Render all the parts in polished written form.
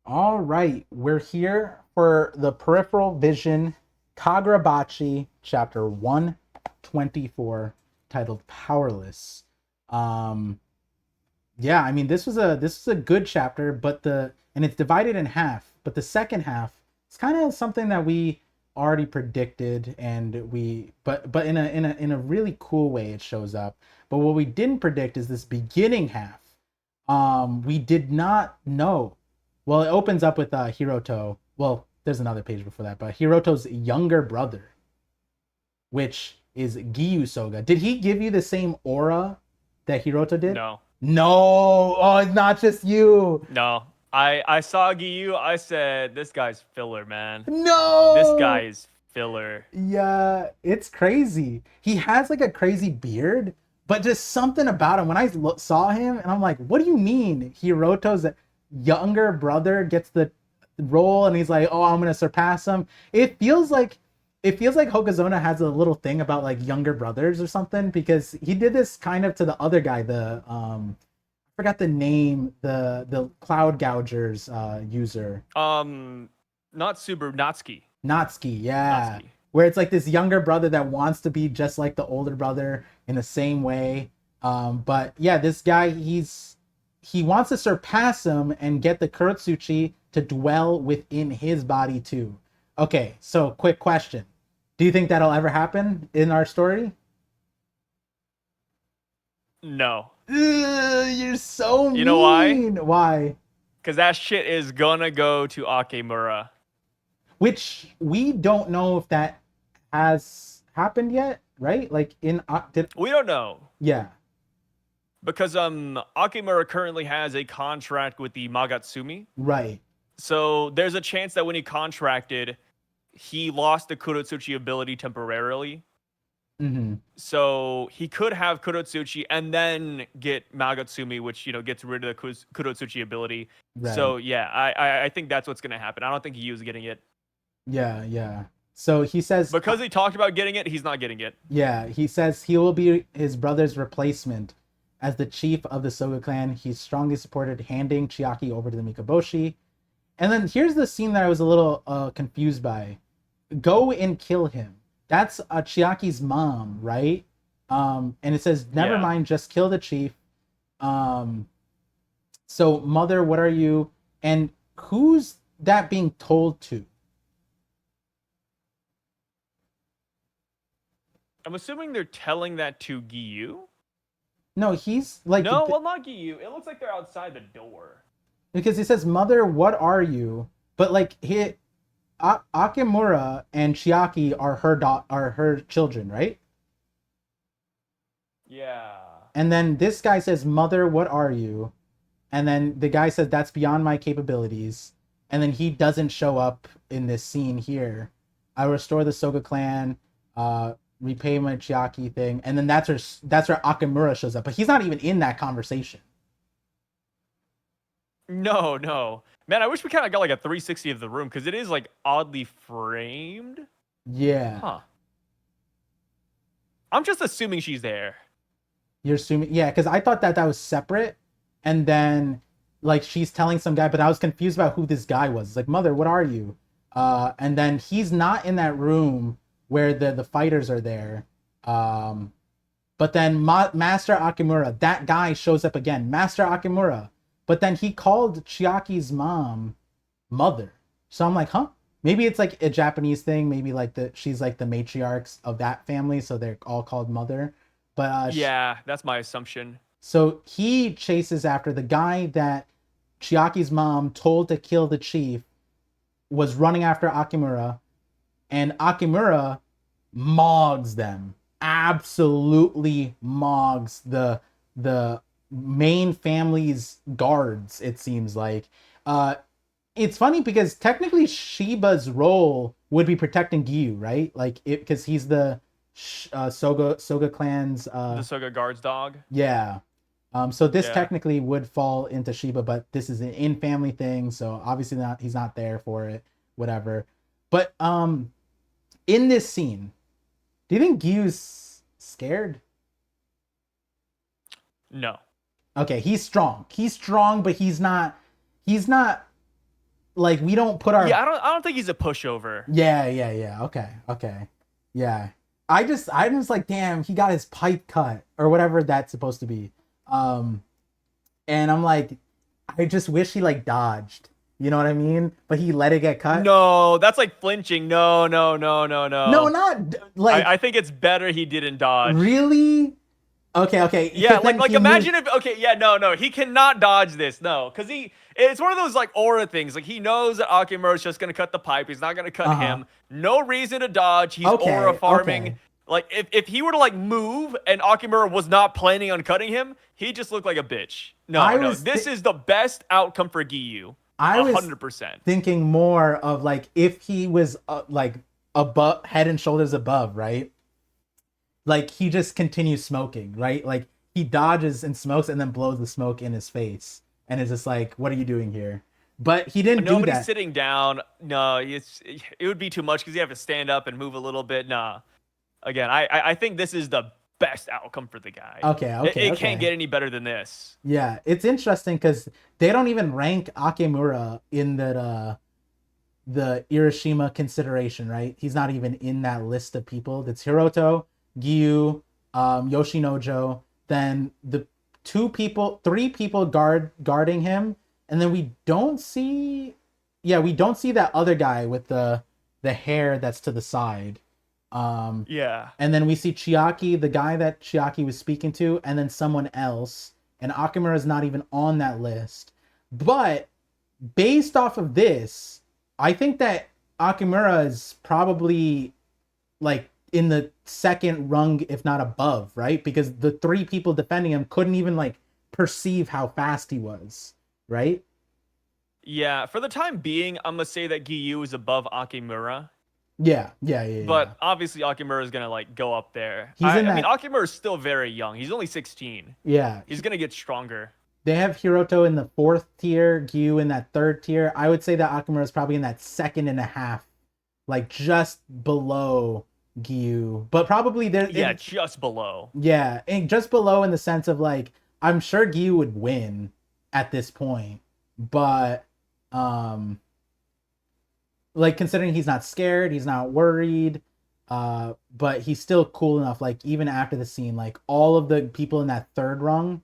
All right, we're here for the Peripheral Vision Kagurabachi chapter 124 titled Powerless. Um yeah, I mean this was a good chapter, but the and it's divided in half, but the second half it's kind of something that we already predicted and we but in a really cool way it shows up. But what we didn't predict is this beginning half. We did not know. Well, it opens up with Hiroto. Well, there's another page before that, but Hiroto's younger brother, which is Giyu Soga. Did he give you the same aura that Hiroto did? No, No. Oh, it's not just you. no. I saw Giyu. I said, this guy's filler, man. This guy No. is filler. Yeah, it's crazy. He has like a crazy beard, but just something about him. When I saw him, and I'm like, what do you mean Hiroto's younger brother gets the role, and he's like, oh, I'm gonna surpass him. It feels like Hokozona has a little thing about like younger brothers or something because he did this kind of to the other guy, the I forgot the name, the Cloud Gougers user. Um, not Subaru, Natsuki. Natsuki, yeah. Natsuki. Where it's like this younger brother that wants to be just like the older brother in the same way. But yeah, this guy, he wants to surpass him and get the Kurotsuchi to dwell within his body too. Okay, so quick question. Do you think that'll ever happen in our story? No. Ugh, you're so You know why? mean. Why? Because that shit is gonna go to Akemura. Which we don't know if that has happened yet, right? Like in did We don't know. yeah. Because Akemura currently has a contract with the Magatsumi. Right. So there's a chance that when he contracted, he lost the Kurotsuchi ability temporarily. Mm-hmm. So he could have Kurotsuchi and then get Magatsumi, which gets rid of the Kurotsuchi ability. Right. So yeah, I think that's what's gonna happen. I don't think he was getting it Yeah, yeah. So he says, because he talked about getting it. He's not getting it. yeah, he says he will be his brother's replacement as the chief of the Soga clan. He's strongly supported handing Chiaki over to the Mikoboshi. And then here's the scene that I was a little confused by. Go and kill him. That's Chiaki's mom, right? And it says, never Yeah. mind, just kill the chief. Um, so, mother, what are you? And who's that being told to? I'm assuming they're telling that to Giyu. No, he's like, No, well, not Giyu. It looks like they're outside the door. because he says, mother, what are you? But like, Akemura and Chiaki are are her children, right? Yeah. And then this guy says, mother, what are you? And then the guy says, that's beyond my capabilities. And then he doesn't show up in this scene here. I restore the Soga clan, uh, repay my Chiaki thing, and then that's where Akemura shows up. But he's not even in that conversation. No, no. Man, I wish we kind of got like a 360 of the room because it is like oddly framed. Yeah. Huh. I'm just assuming she's there. You're assuming, yeah, because I thought that that was separate, and then like she's telling some guy, but I was confused about who this guy was. It's like, mother, what are you? And then he's not in that room where the fighters are there. Um, but then Master Akimura, that guy shows up again, Master Akimura. But then he called Chiaki's mom mother. So I'm like, huh? Maybe it's like a Japanese thing. Maybe like she's like the matriarchs of that family, so they're all called mother. But Yeah, that's my assumption. so he chases after the guy that Chiaki's mom told to kill the chief, was running after Akimura, and Akimura mogs them. Absolutely mogs the main family's guards, it seems like. Uh it's funny because technically Shiba's role would be protecting Gyu, right? Like it because he's the Soga clan's The Soga guard's dog. yeah. So this Yeah. technically would fall into Shiba, but this is an in-family thing, so obviously not he's not there for it, whatever. But in this scene, do you think Gyu's scared? No. Okay, he's strong. He's strong, but he's not like we don't put our Yeah, I don't think he's a pushover. yeah. Okay. Yeah. I'm just like, damn, he got his pipe cut or whatever that's supposed to be. Um and I'm like, I just wish he like dodged. You know what I mean? But he let it get cut. No, that's like flinching. No. No, not like I think it's better he didn't dodge. really. Okay. Yeah, Because then like he knew. imagine if okay, yeah, no, he cannot dodge this, no, because it's one of those like aura things. Like he knows that Akemura is just gonna cut the pipe. He's not gonna cut Uh-huh. him. No reason to dodge. He's aura Okay. farming. Okay. Like if he were to like move and Akemura was not planning on cutting him, he just looked like a bitch. I No, was this is the best outcome for Giyu. I was 100%. thinking more of like if he was like above, head and shoulders above, right? Like he just continues smoking, right? Like he dodges and smokes and then blows the smoke in his face, and is just like, "What are you doing here?" But he didn't do Nobody's that. sitting down. No, it would be too much because you have to stand up and move a little bit. Nah. Again, I think this is the best outcome for the guy. It can't get any better than this. Yeah, it's interesting because they don't even rank Akemura in the Hiroshima consideration, right? He's not even in that list of people. It's Hiroto, Giyu, Yoshinojo, then the three people guarding him, and then we don't see that other guy with the hair that's to the side. Yeah. And then we see Chiaki, the guy that Chiaki was speaking to, and then someone else. And Akemura is not even on that list. But based off of this, I think that Akemura is probably like in the second rung, if not above, right? Because the three people defending him couldn't even like perceive how fast he was, right? Yeah. For the time being, I'm gonna say that Giyu is above Akemura. Yeah. But obviously Akemura is gonna like go up there. I mean Akemura is still very young. He's only 16. Yeah. He's gonna get stronger. They have Hiroto in the 4th tier, Giyu in that 3rd tier. I would say that Akemura is probably in that 2.5, like just below Giyu, but probably there. Yeah, just below. Yeah, and just below in the sense of like, I'm sure Giyu would win at this point, but like considering he's not scared, he's not worried, but he's still cool enough. Like even after the scene, like all of the people in that 3rd rung,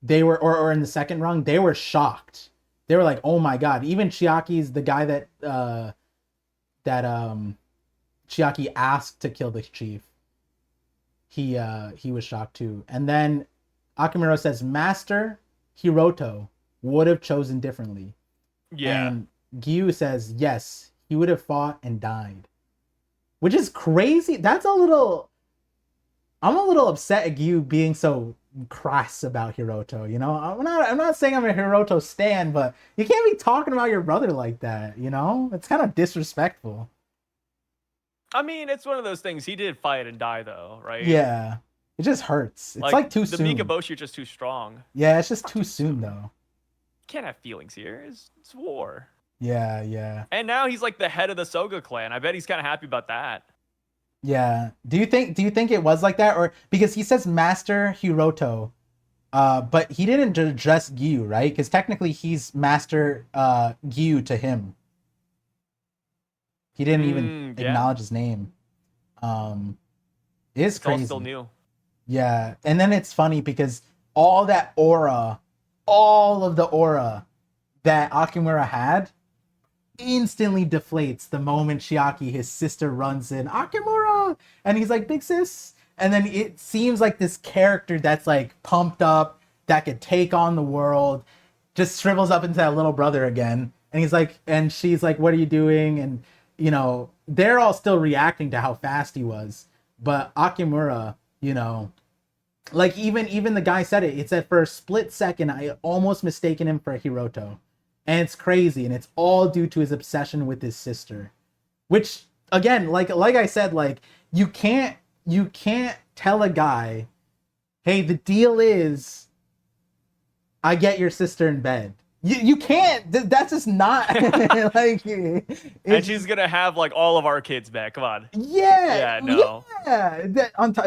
they were or in the 2nd rung, they were shocked. They were like, "Oh my god!" Even Chiaki's the guy that Chiaki asked to kill the chief. He was shocked too. And then Akemura says, "Master Hiroto would have chosen differently." Yeah. And Giyu says, "Yes, he would have fought and died," which is crazy. I'm a little upset at Giyu being so crass about Hiroto. You know, I'm not saying I'm a Hiroto stan, but you can't be talking about your brother like that. You know, it's kind of disrespectful. I mean, it's one of those things. He did fight and die, though, right? Yeah, it just hurts. It's like too soon. The Mikaboshi are just too strong. Yeah, it's just too soon though. Can't have feelings here. It's war. Yeah. And now he's like the head of the Soga clan. I bet he's kind of happy about that. Yeah. Do you think it was like that, or because he says Master Hiroto, but he didn't address Giyu, right? Because technically he's Master Giyu to him. He didn't even acknowledge his name. It's crazy. All still new. Yeah, and then it's funny because all of the aura that Akemura had instantly deflates the moment Chiaki, his sister, runs in. Akemura! And he's like, "Big sis." And then it seems like this character that's like pumped up, that could take on the world, just shrivels up into that little brother again. And he's like, and she's like, "What are you doing?" And you know, they're all still reacting to how fast he was. But Akemura, you know, like even the guy said it. It said for a split second, I almost mistaken him for Hiroto. And it's crazy, and it's all due to his obsession with his sister. Which again, like I said, like you can't tell a guy, "Hey, the deal is I get your sister in bed." You can't. That's just not like. And she's gonna have like all of our kids back. Come on. Yeah. No. Yeah.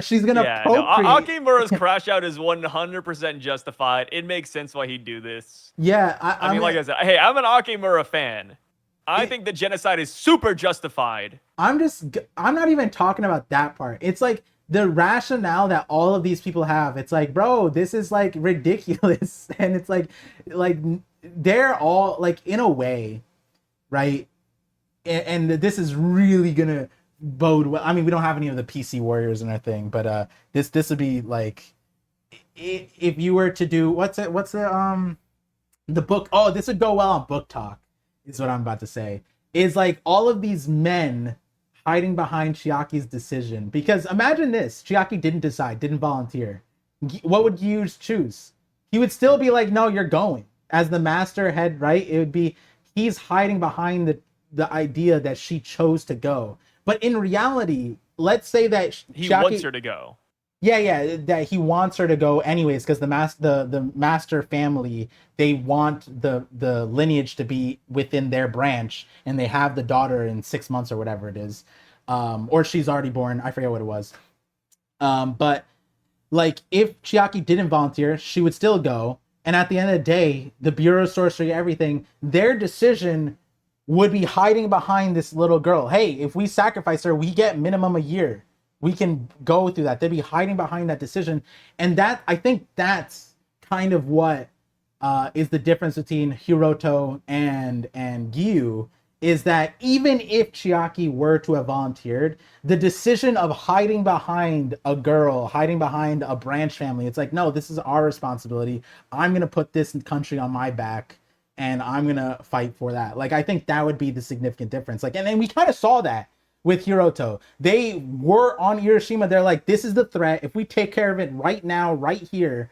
She's gonna. Yeah. No. Akemura's crash out is 100% justified. It makes sense why he'd do this. Yeah. I mean, like I said, hey, I'm an Akemura fan. I think the genocide is super justified. I'm not even talking about that part. It's like the rationale that all of these people have. It's like, bro, this is like ridiculous. And it's like they're all like, in a way, right? And this is really gonna bode well. I mean, we don't have any of the PC warriors in our thing, but this would be like, if you were to do the book. Oh, this would go well on Book Talk, is what I'm about to say. Is like all of these men hiding behind Chiaki's decision. Because imagine this: Chiaki didn't volunteer. What would Gyu choose? He would still be like, no, you're going. As the master head, right? It would be, he's hiding behind the idea that she chose to go. But in reality, let's say that he wants her to go. Yeah, that he wants her to go anyways, because the master family, they want the lineage to be within their branch, and they have the daughter in 6 months or whatever it is, or she's already born. I forget what it was. But like, if Chiaki didn't volunteer, she would still go, and at the end of the day, the Bureau of Sorcery, everything, their decision would be hiding behind this little girl. Hey, if we sacrifice her, we get minimum a year. We can go through that. They'd be hiding behind that decision. And that, I think that's kind of what is the difference between Hiroto and Gyu, is that even if Chiaki were to have volunteered, the decision of hiding behind a girl, hiding behind a branch family, it's like, no, this is our responsibility. I'm going to put this country on my back, and I'm going to fight for that. Like, I think that would be the significant difference. Like, and then we kind of saw that with Hiroto. They were on Hiroshima. They're like, this is the threat. If we take care of it right now, right here,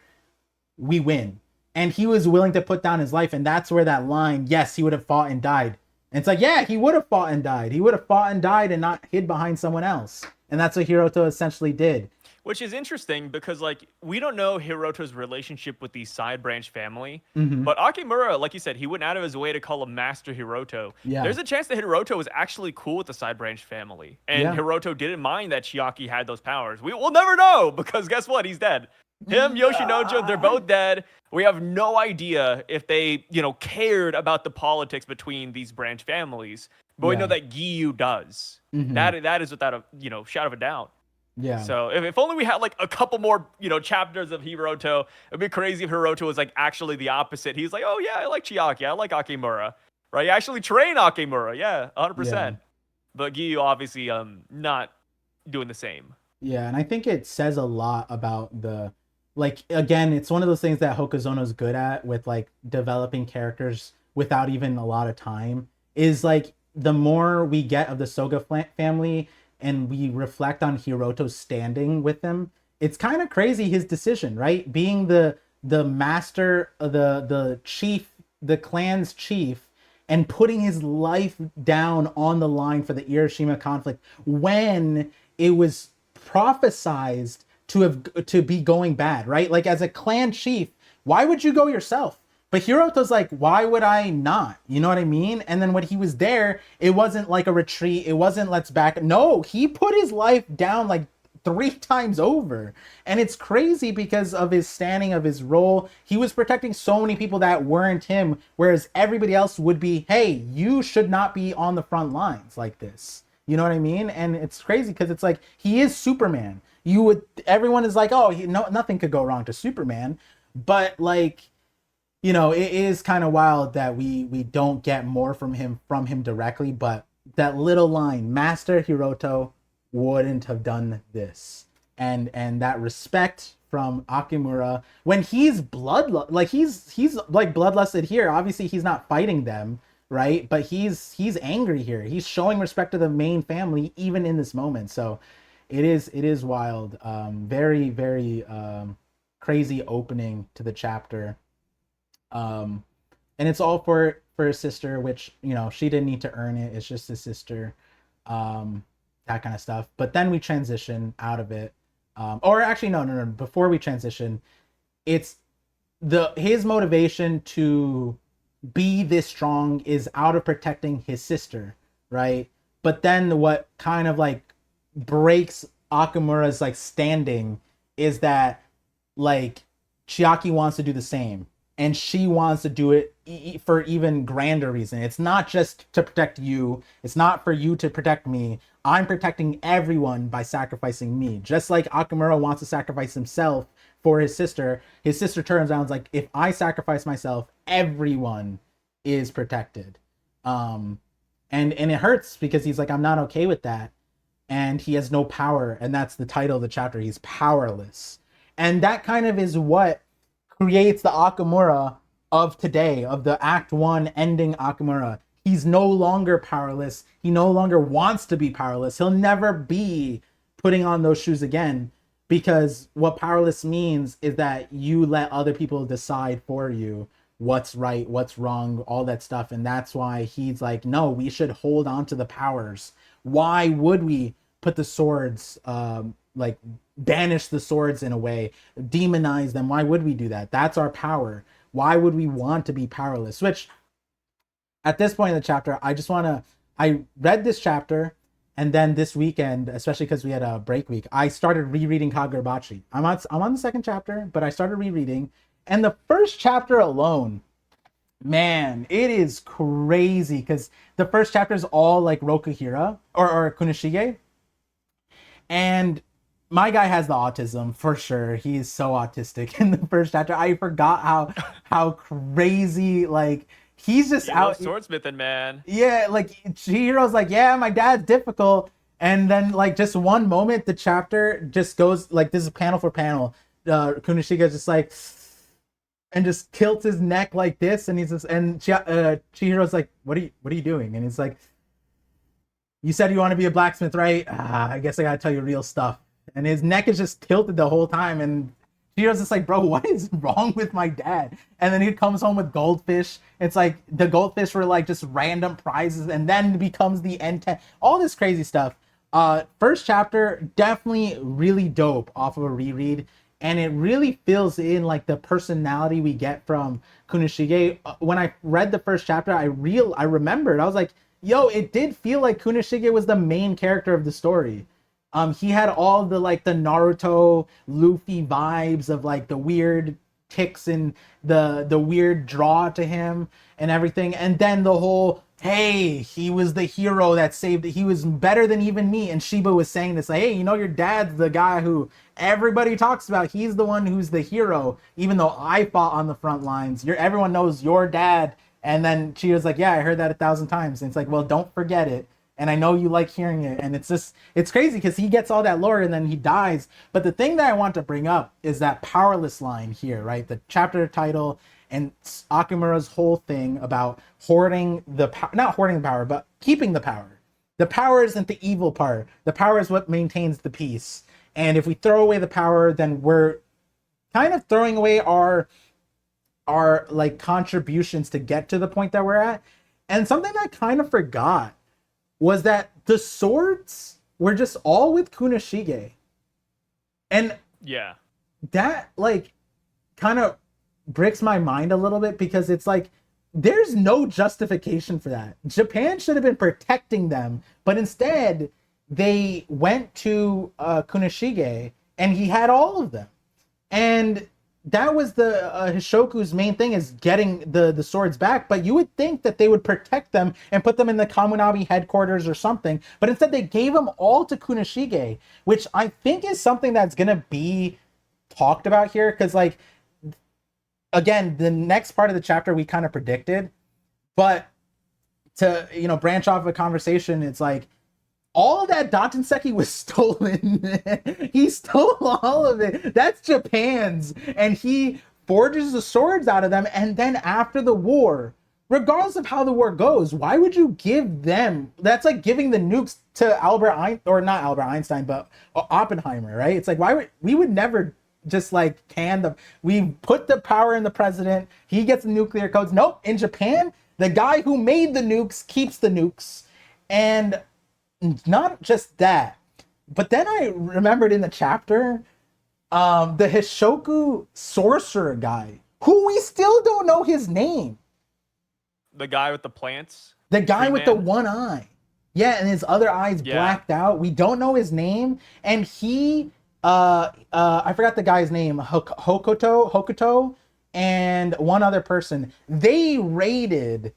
we win. And he was willing to put down his life. And that's where that line, yes, he would have fought and died. And it's like, yeah, he would have fought and died. He would have fought and died and not hid behind someone else. And that's what Hiroto essentially did. Which is interesting because, like, we don't know Hiroto's relationship with the side branch family, but Akemura, like you said, he went out of his way to call him Master Hiroto. Yeah. There's a chance that Hiroto was actually cool with the side branch family, and Hiroto didn't mind that Chiaki had those powers. We'll never know, because guess what? He's dead. Him, Yoshinojo, they're both dead. We have no idea if they, cared about the politics between these branch families, but we know that Gyu does. That is without a, shadow of a doubt. Yeah. So if only we had like a couple more, chapters of Hiroto. It'd be crazy if Hiroto was like actually the opposite. He's like, oh yeah, I like Chiaki, I like Akemura, right? You actually train Akemura, yeah, 100%. Yeah. But Gyu obviously not doing the same. Yeah, and I think it says a lot about again, it's one of those things that Hokuzono's good at with like developing characters without even a lot of time. Is like, the more we get of the Soga family, and we reflect on Hiroto's standing with them, it's kind of crazy, his decision, right? Being the master, the chief, the clan's chief, and putting his life down on the line for the Hiroshima conflict when it was prophesized to be going bad, right? Like, as a clan chief, why would you go yourself? But Hiroto's like, why would I not? You know what I mean? And then when he was there, it wasn't like a retreat. It wasn't let's back. No, he put his life down like 3 times over. And it's crazy because of his standing, of his role. He was protecting so many people that weren't him, whereas everybody else would be, hey, you should not be on the front lines like this. You know what I mean? And it's crazy because it's like, he is Superman. Everyone is like, oh, nothing could go wrong to Superman. But like, it is kind of wild that we don't get more from him directly, but that little line, Master Hiroto wouldn't have done this. And that respect from Akemura when he's he's like bloodlusted here. Obviously he's not fighting them, right? But he's angry here. He's showing respect to the main family even in this moment. So it is wild. Very, very crazy opening to the chapter. And it's all for his sister, which, she didn't need to earn it. It's just his sister, that kind of stuff. But then we transition out of it. Or actually, no. Before we transition, it's his motivation to be this strong is out of protecting his sister, right? But then what kind of like breaks Akemura's like standing is that like Chiaki wants to do the same. and she wants to do it for even grander reason. It's not just to protect you. It's not for you to protect me. I'm protecting everyone by sacrificing me. Just like Akemura wants to sacrifice himself for his sister turns around and is like, if I sacrifice myself, everyone is protected. And it hurts because he's like, I'm not okay with that. And he has no power. And that's the title of the chapter. He's powerless. And that kind of is what creates the Akemura of today, of the Act 1 ending Akemura. He's no longer powerless. He no longer wants to be powerless. He'll never be putting on those shoes again, because what powerless means is that you let other people decide for you what's right, what's wrong, all that stuff. And that's why he's like, no, we should hold on to the powers. Why would we put the swords, like banish the swords in a way, demonize them? Why would we do that? That's our power. Why would we want to be powerless? Which at this point in the chapter, I read this chapter, and then this weekend, especially because we had a break week, I started rereading Kagurabachi. I'm on the second chapter, but I started rereading, and the first chapter alone, man, it is crazy, because the first chapter is all like Rokuhira or Kunishige, and my guy has the autism for sure. He's so autistic in the first chapter. I forgot how crazy, like, he's just out swordsmithing, man. Yeah, like Chihiro's like, yeah, my dad's difficult, and then like just one moment the chapter just goes like, this is panel for panel. Kunishiga's just like, and just tilts his neck like this, and he's just, and Chihiro's like, what are you doing? And he's like, you said you want to be a blacksmith, right? I guess I gotta tell you real stuff. And his neck is just tilted the whole time, and Chihiro's just like, bro, what is wrong with my dad? And then he comes home with goldfish. It's like the goldfish were like just random prizes, and then becomes the N10. All this crazy stuff. First chapter, definitely really dope off of a reread. And it really fills in like the personality we get from Kunishige. When I read the first chapter, I remembered. I was like, yo, it did feel like Kunishige was the main character of the story. He had all the like the Naruto Luffy vibes of like the weird ticks and the weird draw to him and everything. And then the whole, hey, he was the hero that saved it. He was better than even me. And Shiba was saying this, like, hey, you know, your dad's the guy who everybody talks about. He's the one who's the hero, even though I fought on the front lines. Everyone knows your dad. And then she was like, yeah, I heard that 1,000 times. And it's like, well, don't forget it. And I know you like hearing it. And it's crazy because he gets all that lore and then he dies. But the thing that I want to bring up is that powerless line here, right? The chapter title and Akemura's whole thing about hoarding the power, not hoarding the power, but keeping the power. The power isn't the evil part. The power is what maintains the peace. And if we throw away the power, then we're kind of throwing away our like contributions to get to the point that we're at. And something I kind of forgot was that the swords were just all with Kunishige. And yeah, that like kind of breaks my mind a little bit, because it's like, there's no justification for that. Japan should have been protecting them, but instead they went to Kunishige and he had all of them. And that was the Hishoku's main thing, is getting the swords back. But you would think that they would protect them and put them in the Kamunabi headquarters or something. But instead they gave them all to Kunishige, which I think is something that's going to be talked about here. Because like, again, the next part of the chapter we kind of predicted. But to, you know, branch off of a conversation, it's like, all of that Danseki was stolen. He stole all of it. That's Japan's. And he forges the swords out of them. And then after the war, regardless of how the war goes, why would you give them? That's like giving the nukes to not Albert Einstein, but Oppenheimer, right? It's like, we would never just like we put the power in the president. He gets the nuclear codes. Nope. In Japan, the guy who made the nukes keeps the nukes. And not just that, but then I remembered in the chapter, the Hishoku sorcerer guy, who we still don't know his name. The guy with the plants? The guy with the one eye. Yeah, and his other eye's blacked out. We don't know his name. And he, I forgot the guy's name, Hokuto. and one other person, they raided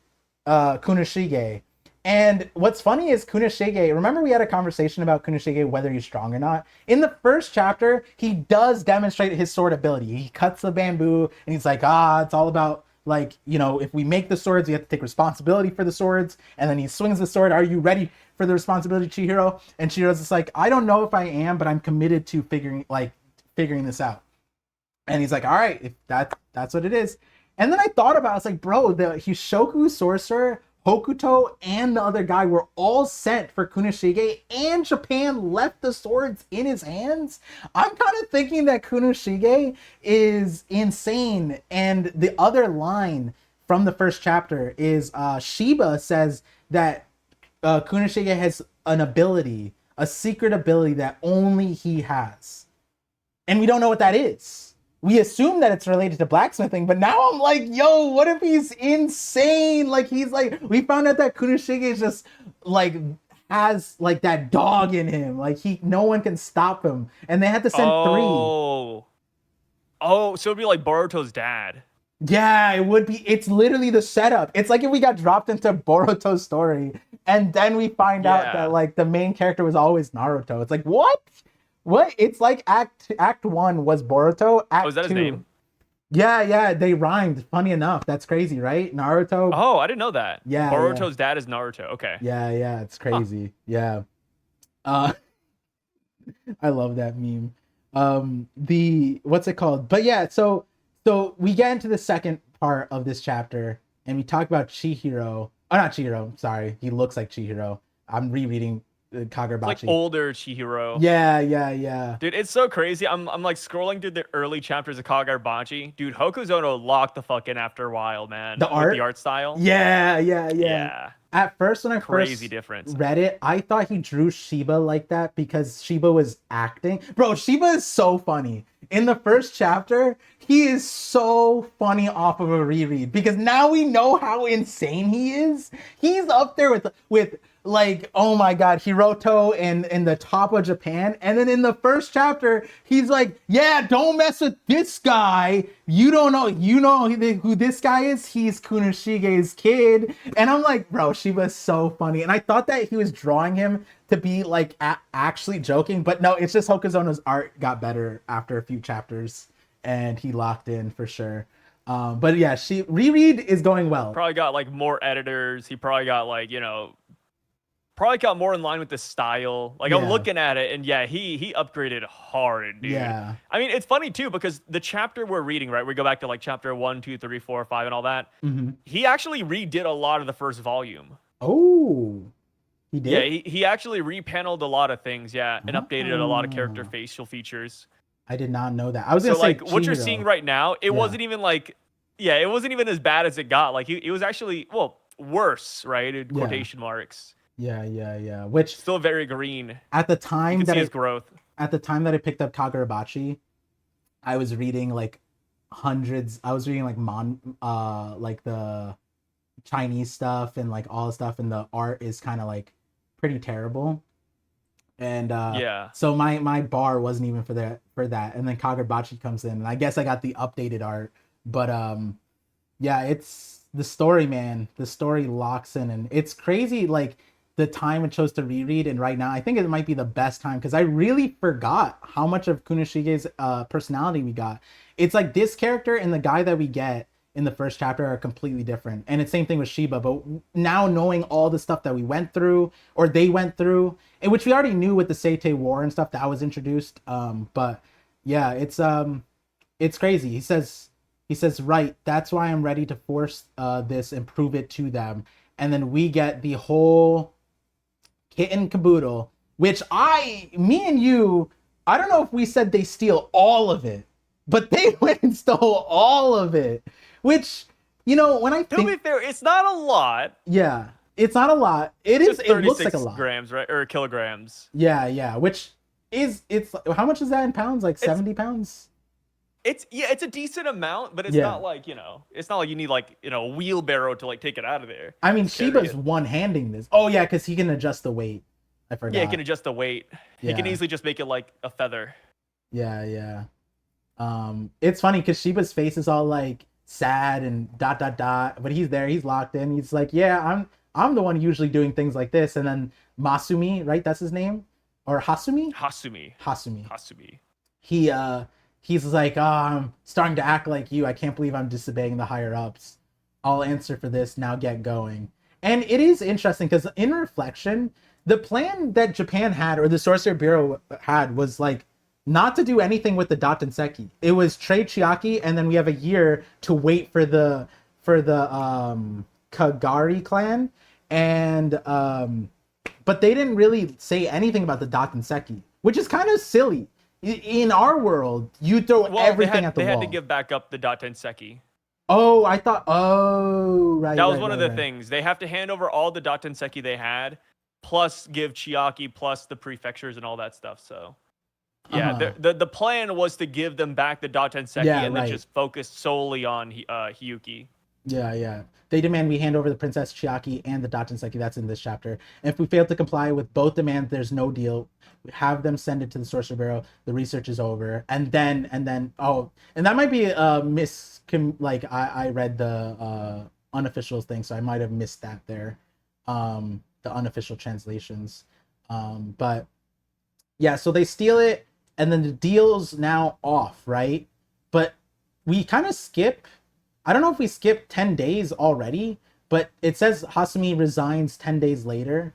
Kunoshige. And what's funny is Kunoshige, remember we had a conversation about Kunoshige, whether he's strong or not? In the first chapter, he does demonstrate his sword ability. He cuts the bamboo and he's like, it's all about, like, you know, if we make the swords, we have to take responsibility for the swords. And then he swings the sword. Are you ready for the responsibility, Chihiro? And Chihiro's just like, I don't know if I am, but I'm committed to figuring this out. And he's like, all right, if that's what it is. And then I thought about it, I was like, bro, the Hishoku sorcerer, Hokuto, and the other guy were all sent for Kunoshige, and Japan left the swords in his hands. I'm kind of thinking that Kunoshige is insane. And the other line from the first chapter is Shiba says that Kunoshige has an ability, a secret ability that only he has. And we don't know what that is. We assume that it's related to blacksmithing, but now I'm like, yo, what if he's insane? Like, he's like, we found out that Kunoshige is just like has like that dog in him. Like, no one can stop him. And they had to send 3. Oh, so it'd be like Boruto's dad. Yeah, it would be. It's literally the setup. It's like if we got dropped into Boruto's story and then we find out that like the main character was always Naruto. It's like, what? What? It's like Act 1 was Boruto. Act is that 2. His name? Yeah, they rhymed. Funny enough, that's crazy, right? Naruto. Oh, I didn't know that. Yeah, Boruto's dad is Naruto. Okay. Yeah, it's crazy. Huh. Yeah. I love that meme. What's it called? But yeah, so we get into the second part of this chapter, and we talk about Chihiro. Oh, not Chihiro. Sorry, he looks like Chihiro. I'm rereading Kagurabachi. Like older Chihiro. Yeah. Dude, it's so crazy. I'm like scrolling through the early chapters of Kagurabachi. Dude, Hokuzono locked the fuck in after a while, man. The art style. Yeah. At first, when I crazy difference. read it, I thought he drew Shiba like that because Shiba was acting. Bro, Shiba is so funny. In the first chapter, he is so funny off of a reread because now we know how insane he is. He's up there with like, oh my god, Hiroto and the top of Japan. And then in the first chapter, he's like, yeah, don't mess with this guy. You don't know, who this guy is? He's Kunoshige's kid. And I'm like, bro, Shiba's so funny. And I thought that he was drawing him to be like actually joking, but no, it's just Hokuzono's art got better after a few chapters and he locked in for sure. But yeah, reread is going well. Probably got like more editors. He probably got like, probably got more in line with the style. Like, I'm looking at it, and yeah, he upgraded hard, dude. Yeah. I mean, it's funny too because the chapter we're reading, right? We go back to like chapter 1, 2, 3, 4, 5, and all that. Mm-hmm. He actually redid a lot of the first volume. Oh, he did. Yeah, he actually repaneled a lot of things, and updated a lot of character facial features. I did not know that. I was gonna say, like, what you're seeing right now, it wasn't even like, it wasn't even as bad as it got. Like, it was actually worse, right? In quotation marks. Yeah. Which still very green. At the time that his growth. At the time that I picked up Kagurabachi, I was reading like hundreds. I was reading like like the Chinese stuff and like all the stuff, and the art is kind of like pretty terrible. And so my bar wasn't even for that. And then Kagurabachi comes in, and I guess I got the updated art. But it's the story, man. The story locks in, and it's crazy. Like, the time it chose to reread, and right now I think it might be the best time because I really forgot how much of Kunoshige's personality we got. It's like this character and the guy that we get in the first chapter are completely different, and it's same thing with Shiba. But now knowing all the stuff that we went through, or they went through, and which we already knew with the Seitei War and stuff that was introduced, but yeah, it's crazy. He says, right, that's why I'm ready to force this and prove it to them. And then we get the whole kit and caboodle, which me and you, I don't know if we said they steal all of it, but they went and stole all of it. Which, when I think... To be fair, it's not a lot. Yeah, it's not a lot. It is. It looks like a lot. Grams, right? Or kilograms. Yeah. Which is, how much is that in pounds? Like 70 pounds? It's a decent amount, but it's not like, it's not like you need like, a wheelbarrow to like take it out of there. I mean, Shiba's one-handing this. Oh yeah, because he can adjust the weight. I forgot. Yeah, he can adjust the weight. He can easily just make it like a feather. Yeah. It's funny because Shiba's face is all like sad and dot dot dot, but he's there, he's locked in. He's like, yeah, I'm the one usually doing things like this. And then Masumi, right? That's his name, or Hasumi? Hasumi. Hasumi. Hasumi. He he's like, oh, I'm starting to act like you. I can't believe I'm disobeying the higher ups. I'll answer for this. Now get going. And it is interesting because in reflection, the plan that Japan had or the Sorcerer Bureau had was like not to do anything with the Datenseki. It was trade Chiaki, and then we have a year to wait for the Kagari clan, and but they didn't really say anything about the Datenseki, which is kind of silly. In our world, you throw everything at the wall. They had to give back up the Datenseki. Oh, I thought. Oh, right. That was one of the things. They have to hand over all the Datenseki they had, plus give Chiaki, plus the prefectures and all that stuff. So, yeah, the plan was to give them back the Datenseki and then just focus solely on Hiyuki. Yeah. They demand we hand over the Princess Chiaki and the Datenseki. That's in this chapter. And if we fail to comply with both demands, there's no deal. We have them send it to the Sorcerer Bureau. The research is over. And then and that might be like I read the unofficial thing, so I might have missed that there. The unofficial translations. But yeah, so they steal it, and then the deal's now off, right? But we kind of skip. I don't know if we skipped 10 days already, but it says Hasumi resigns 10 days later.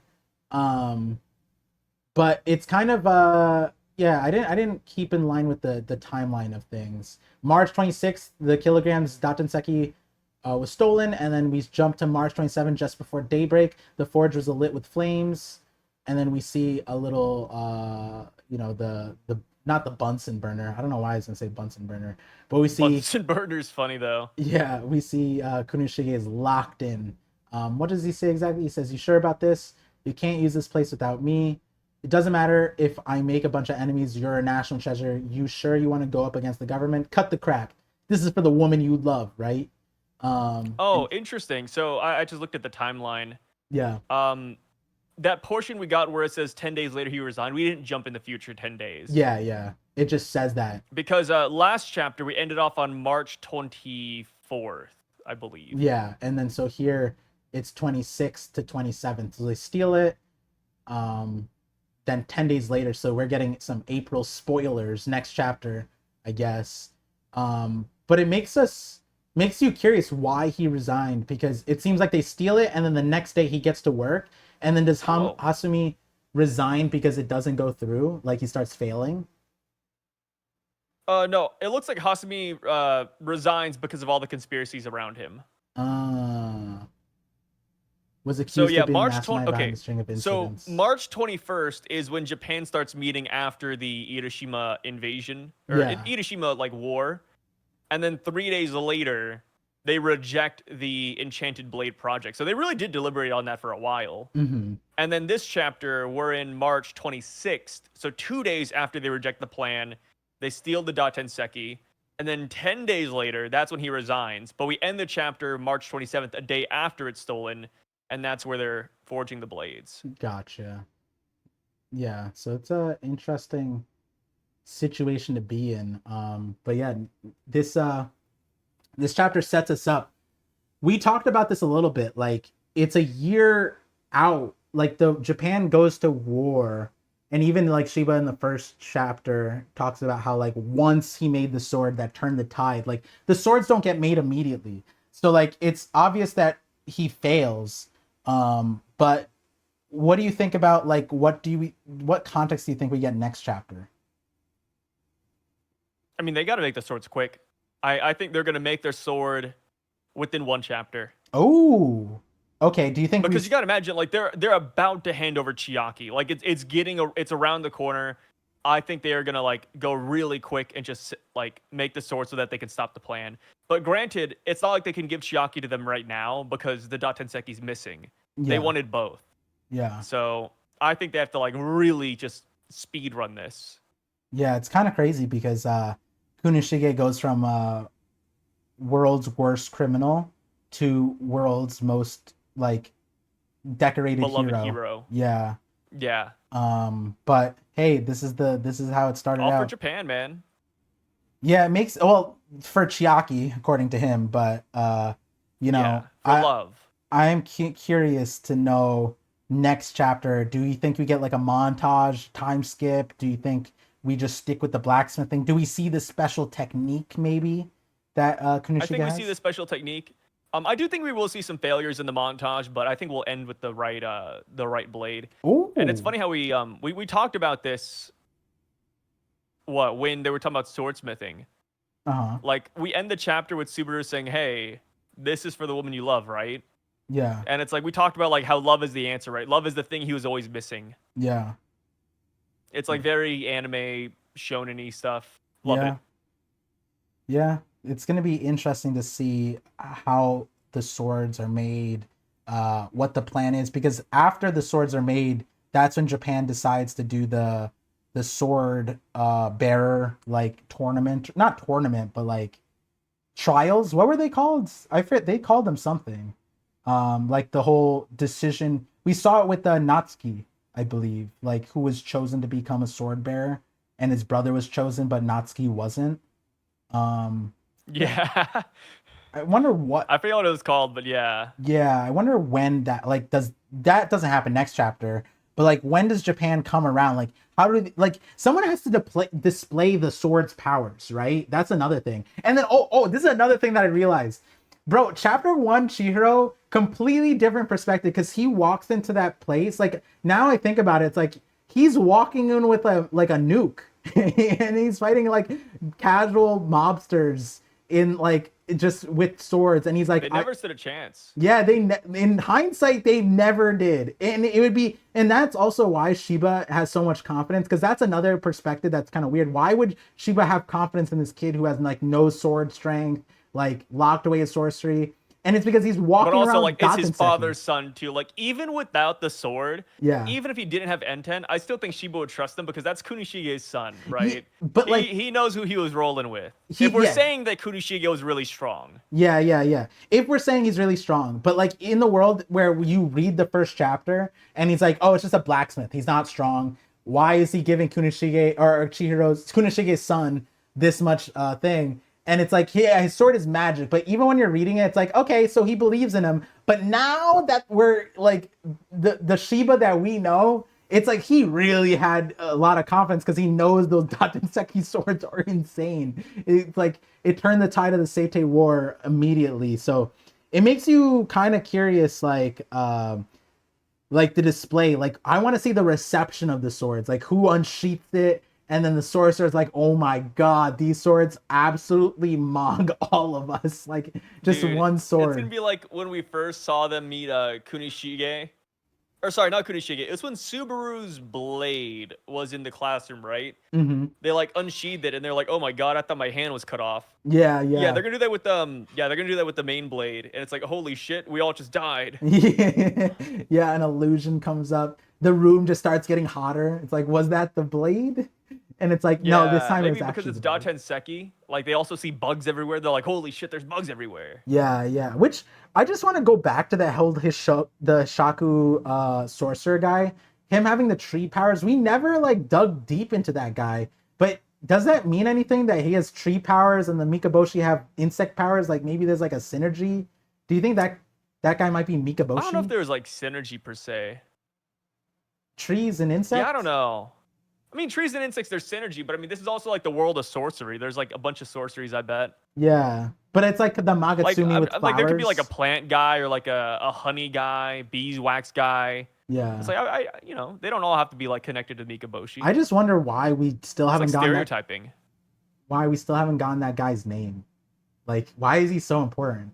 But it's kind of I didn't keep in line with the timeline of things. March 26th, the kilograms Datenseki was stolen, and then we jump to March 27th, just before daybreak. The forge was lit with flames, and then we see a little the not the Bunsen burner. I don't know why I was gonna say Bunsen burner, but we see Bunsen burner's funny though. Yeah, we see Kunoshige is locked in. What does he say exactly? He says, "You sure about this? You can't use this place without me. It doesn't matter if I make a bunch of enemies. You're a national treasure. You sure you want to go up against the government? Cut the crap. This is for the woman you love, right?" Interesting. So I just looked at the timeline. Yeah. That portion we got where it says 10 days later he resigned, we didn't jump in the future 10 days. Yeah. It just says that. Because last chapter, we ended off on March 24th, I believe. Yeah, and then so here, it's 26th to 27th. So they steal it. Then 10 days later, so we're getting some April spoilers next chapter, I guess. But it makes you curious why he resigned, because it seems like they steal it, and then the next day he gets to work. And then does Hasumi resign because it doesn't go through? Like he starts failing? No, it looks like Hasumi resigns because of all the conspiracies around him. Was accused of being mastermind behind a string of incidents. So March 21st is when Japan starts meeting after the Hiroshima invasion, or Hiroshima war. And then 3 days later, they reject the Enchanted Blade project. So they really did deliberate on that for a while. Mm-hmm. And then this chapter, we're in March 26th. So 2 days after they reject the plan, they steal the Datenseki. And then 10 days later, that's when he resigns. But we end the chapter March 27th, a day after it's stolen. And that's where they're forging the blades. Gotcha. Yeah, so it's a interesting situation to be in. But yeah, this chapter sets us up. We talked about this a little bit. Like, it's a year out. Like, the Japan goes to war, and even like Shiba in the first chapter talks about how like once he made the sword that turned the tide. Like, the swords don't get made immediately, so like it's obvious that he fails. But what do you think about like what context do you think we get next chapter? I mean, they got to make the swords quick. I think they're gonna make their sword within one chapter. Oh, okay. Do you think because you gotta imagine like they're about to hand over Chiaki. Like it's around the corner. I think they are gonna like go really quick and just like make the sword so that they can stop the plan. But granted, it's not like they can give Chiaki to them right now because the Datenseki's missing. Yeah. They wanted both. Yeah. So I think they have to like really just speed run this. Yeah, it's kind of crazy because Kunoshige goes from world's worst criminal to world's most like decorated beloved hero. Yeah. Yeah. But hey, this is how it started All out. for Japan, man. Yeah, it makes well for Chiaki according to him, but you know, Yeah, for love. I am curious to know next chapter. Do you think we get like a montage time skip? Do you think we just stick with the blacksmithing? Do we see the special technique maybe that I think Kunishiga we see the has? special technique. I do think we will see some failures in the montage, but I think we'll end with the right blade. And it's Ooh. funny how we talked about this when they were talking about swordsmithing. Uh-huh. Like we end the chapter with Subaru saying, "Hey, this is for the woman you love, right?" Yeah. And it's like we talked about like how love is the answer, right? Love is the thing he was always missing. Yeah. It's like very anime shonen-y stuff. Love it. Yeah. Yeah. It's gonna be interesting to see how the swords are made, what the plan is, because after the swords are made, that's when Japan decides to do the sword bearer like tournament, not tournament, but like trials. What were they called? I forget. They called them something. Like the whole decision. We saw it with the Natsuki, I believe, like who was chosen to become a sword bearer, and his brother was chosen, but Natsuki wasn't. Um, yeah, Yeah. I wonder what. I forget what it was called, but yeah. Yeah, I wonder when that like does that doesn't happen next chapter, but like when does Japan come around? Like how do they, like someone has to display the sword's powers, right? That's another thing. And then this is another thing that I realized. Bro, chapter 1 Chihiro completely different perspective cuz he walks into that place like now I think about it it's like he's walking in with a like a nuke and he's fighting like casual mobsters in like just with swords and he's like They never stood a chance. yeah, in hindsight they never did, and it would be, and that's also why Shiba has so much confidence because that's another perspective that's kind of weird. Why would Shiba have confidence in this kid who has like no sword strength, like locked away his sorcery, and it's because he's But walking also, around like, it's his Gatenseki. father's son too. Like, even without the sword, Yeah, even if he didn't have N10, I still think Shiba would trust him because that's Kunishige's son, yeah, right? but like He knows who he was rolling with. he If we're yeah. saying that Kunishige was really strong, Yeah. If we're saying he's really strong, but like in the world where you read the first chapter and he's like, oh, it's just a blacksmith. He's not strong. Why is he giving Kunishige or Kunishige's son this much thing? And it's like, yeah, his sword is magic. But even when you're reading it, it's like, okay, so he believes in him. But now that we're like the Shiba that we know, it's like he really had a lot of confidence because he knows those Datenseki swords are insane. It's like it turned the tide of the Seitei War immediately. So it makes you kind of curious, like the display. Like I want to see the reception of the swords, like who unsheathed it, and then the sorcerer's like, oh my god, these swords absolutely mog all of us. Like just dude, one it's gonna sword. be like when we first saw them meet Kunishige. Or sorry, not Kunishige. It's when Subaru's blade was in the classroom, right? Mm-hmm. They like unsheathed it and they're like, "Oh my god, I thought my hand was cut off." Yeah, Yeah, yeah. they're gonna do that with yeah, they're gonna do that with the main blade, and it's like, holy shit, we all just died. Yeah, an illusion comes up. The room just starts getting hotter. It's like, was that the blade? And it's like, no, this Yeah, time it was maybe because actually it's the blade. Daten Seki. Like they also see bugs everywhere. They're like, holy shit, there's bugs everywhere. Yeah. Which I just want to go back to the Shaku sorcerer guy. Him having the tree powers. We never like dug deep into that guy. But does that mean anything that he has tree powers and the Mikaboshi have insect powers? Like maybe there's like a synergy. Do you think that that guy might be I don't know if Mikaboshi? there's like synergy per se. Trees and Yeah, I don't insects? know. I mean, trees and insects, there's synergy, but I mean, this is also like the world of sorcery. There's like a bunch of sorceries, I bet. Yeah. But it's like the Like, Magatsumi with I'm like, there could be like a flowers. plant guy or like a honey guy, beeswax guy. It's Yeah. like, they don't all have to be like connected to Mikaboshi. I just wonder why we still It's like haven't gotten that stereotyping. why we still haven't gotten that guy's name. Like, why is he so important?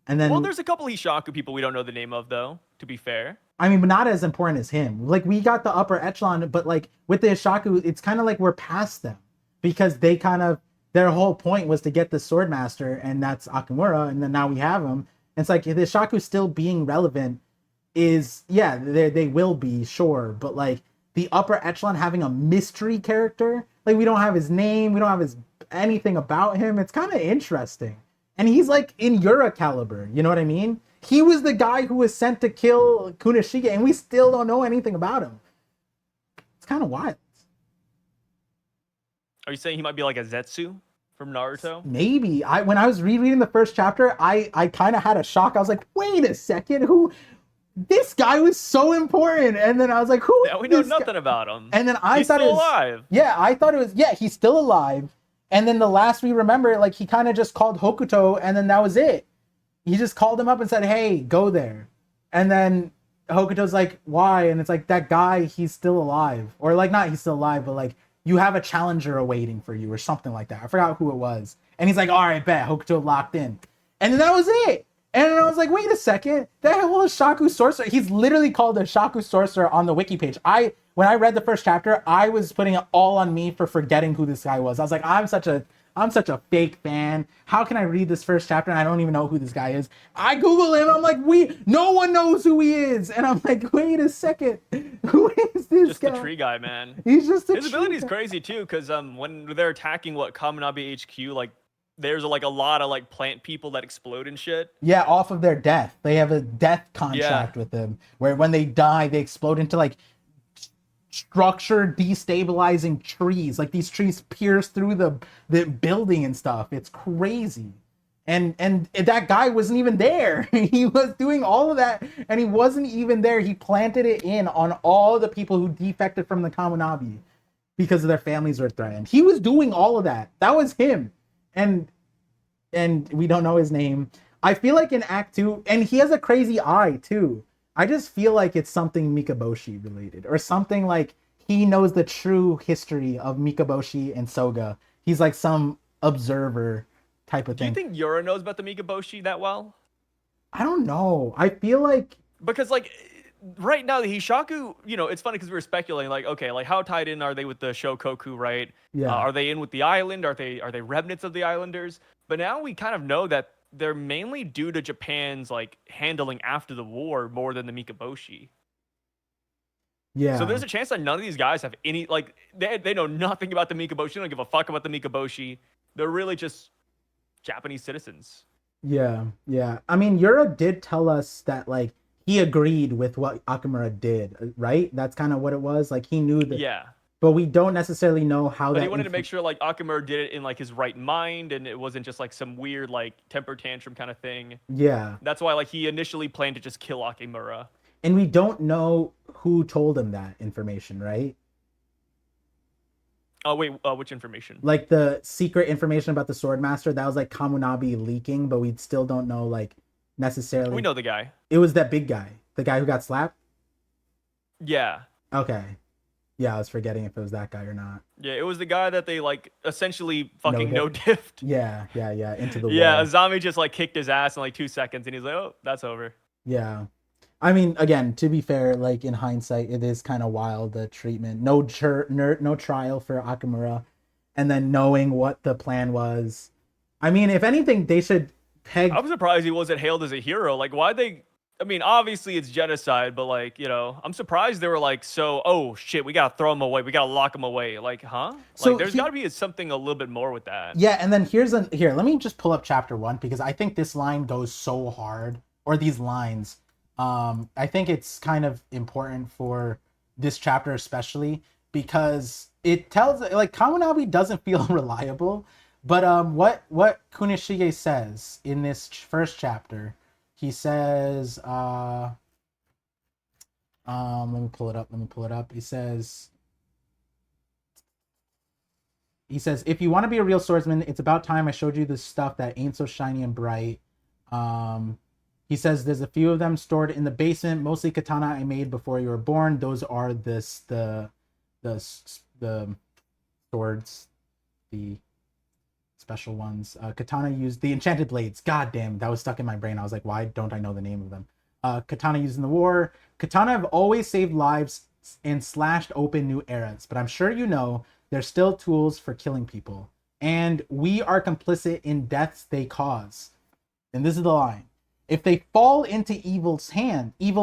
And Well, then, there's a couple Hishaku people we don't know the name of, though, to be fair. I mean, but not as important as him. Like, we got the upper echelon, but like with the Ishaku, it's kind of like we're past them because they kind of their whole point was to get the Swordmaster, and that's Akamura, and then now we have him. And it's like the Ishaku still being relevant is yeah, they will be sure, but like the upper echelon having a mystery character, like we don't have his name, we don't have his anything about him. It's kind of interesting, and he's like in Yura caliber. You know what I mean? He was the guy who was sent to kill Kunishige, and we still don't know anything about him. It's kind of wild. Are you saying he might be like a Zetsu? from Naruto? Maybe. When I was rereading the first chapter, I kind of had a shock. I was like, wait a second, who? This guy was so important. And then I was like, who? Yeah, we know nothing about him. And then He's thought still it was alive. Yeah, I thought it was he's still alive. And then the last we remember, like he kind of just called Hokuto, and then that was it. He just called him up and said, "Hey, go there." And then Hokuto's like, "Why?" And it's like, that guy, he's still alive, or like not he's still alive, but like you have a challenger awaiting for you, or something like that. I forgot who it was. And he's like, "All right, bet." Hokuto locked in, and then that was it. And I was like, wait a second, that whole Shaku Sorcerer, he's literally called a Shaku Sorcerer on the wiki page. When I read the first chapter, I was putting it all on me for forgetting who this guy was. I was like, I'm such a fake fan. How can I read this first chapter and I don't even know who this guy is? I Google him, I'm like, no one knows who he is. And I'm like, wait a second, who is this just guy? Just the tree guy, man. He's just his ability is crazy too, because when they're attacking Kaminabi HQ, like there's like a lot of like plant people that explode and shit. Yeah, off of their death. They have a death contract with them where when they die, they explode into like structure destabilizing trees. Like these trees pierce through the building and stuff. It's crazy. And that guy wasn't even there. He was doing all of that and he wasn't even there. He planted it in on all the people who defected from the Kaminabi because of their families were threatened. He was doing all of that. That was him. And we don't know his name. I feel like in Act 2, and he has a crazy eye too. I just feel like it's something Mikaboshi related, or something like he knows the true history of Mikaboshi and Soga. He's like some observer type of thing. Do you think Yura knows about the Mikaboshi that well? I don't know. I feel like, because like right now the Hishaku, it's funny because we were speculating like, okay, like how tied in are they with the Shokoku, right? Yeah. Are they in with the island? Are they remnants of the islanders? But now we kind of know that they're mainly due to Japan's like handling after the war more than the Mikaboshi. Yeah. So there's a chance that none of these guys have any, like, they know nothing about the Mikaboshi. They don't give a fuck about the Mikaboshi. They're really just Japanese citizens. Yeah, yeah. I mean, Yura did tell us that, like, he agreed with what Akemura did, right? That's kind of what it was. Like, he knew that. Yeah. But we don't necessarily know how But he wanted to make sure, like, Akemura did it in, like, his right mind, and it wasn't just, like, some weird, like, temper tantrum kind of thing. Yeah. That's why, like, he initially planned to just kill Akemura. And we don't know who told him that information, right? Oh, wait, which information? Like, the secret information about the Swordmaster, that was, like, Kamunabi leaking, but we still don't know, like, necessarily. We know the guy. It was that big guy. The guy who got slapped? Yeah. Okay. Yeah, I was forgetting if it was that guy or not. Yeah, it was the guy that they, like, essentially fucking no-diffed. Yeah, into the wall. Yeah, Azami just, like, kicked his ass in, like, 2 seconds, and he's like, oh, that's over. Yeah. I mean, again, to be fair, like, in hindsight, it is kind of wild, the treatment. No trial for Akemura, and then knowing what the plan was. I mean, if anything, they should peg... I'm surprised he wasn't hailed as a hero. Like, why'd they... I mean, obviously it's genocide, but, like, I'm surprised they were like, oh shit, we gotta throw him away, we gotta lock him away. Like, huh? So like, there's gotta be something a little bit more with that. Yeah, and then here, let me just pull up chapter 1, because I think this line goes so hard, or these lines. I think it's kind of important for this chapter especially, because it tells, like, Kamunabi doesn't feel reliable, but what Kunishige says in this first chapter, he says, let me pull it up. He says, if you want to be a real swordsman, it's about time I showed you the stuff that ain't so shiny and bright. He says there's a few of them stored in the basement, mostly katana I made before you were born. Those are the swords, the special ones. Katana used the enchanted blades. God damn, that was stuck in my brain. I was like, why don't I know the name of them? Katana used in the war. Katana have always saved lives and slashed open new eras, but I'm sure you know they're still tools for killing people. And we are complicit in deaths they cause. And this is the line. If they fall into evil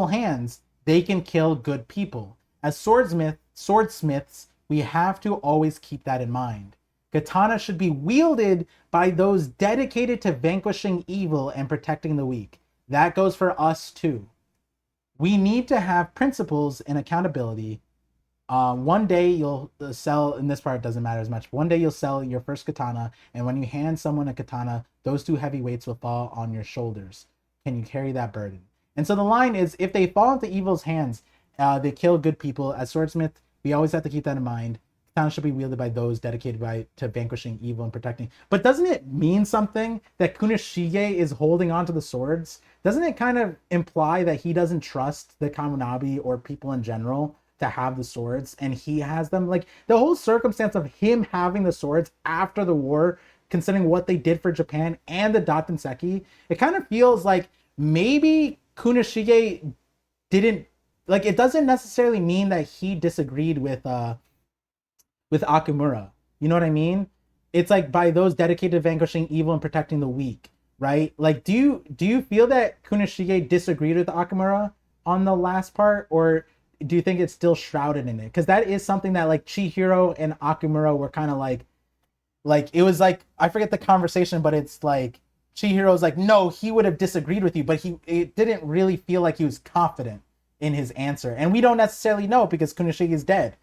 hands, they can kill good people. As swordsmiths, we have to always keep that in mind. Katana should be wielded by those dedicated to vanquishing evil and protecting the weak. That goes for us too. We need to have principles and accountability. One day you'll sell, in this part it doesn't matter as much. One day you'll sell your first katana, and when you hand someone a katana, those two heavy weights will fall on your shoulders. Can you carry that burden? And so the line is, if they fall into evil's hands, they kill good people. As swordsmith, we always have to keep that in mind. Katana should be wielded by those dedicated to vanquishing evil and protecting. But doesn't it mean something that Kunishige is holding onto the swords? Doesn't it kind of imply that he doesn't trust the Kamunabi or people in general to have the swords, and he has them? Like, the whole circumstance of him having the swords after the war, considering what they did for Japan and the Dattenseki, it kind of feels like maybe Kunishige didn't, like, it doesn't necessarily mean that he disagreed with Akemura. You know what I mean? It's like, by those dedicated to vanquishing evil and protecting the weak, right? Like, do you feel that Kunishige disagreed with Akemura on the last part, or do you think it's still shrouded in it? Because that is something that, like, Chihiro and Akemura were kind of like it was like, I forget the conversation, but it's like Chihiro's like, no, he would have disagreed with you, but it didn't really feel like he was confident in his answer, and we don't necessarily know because Kunishige is dead.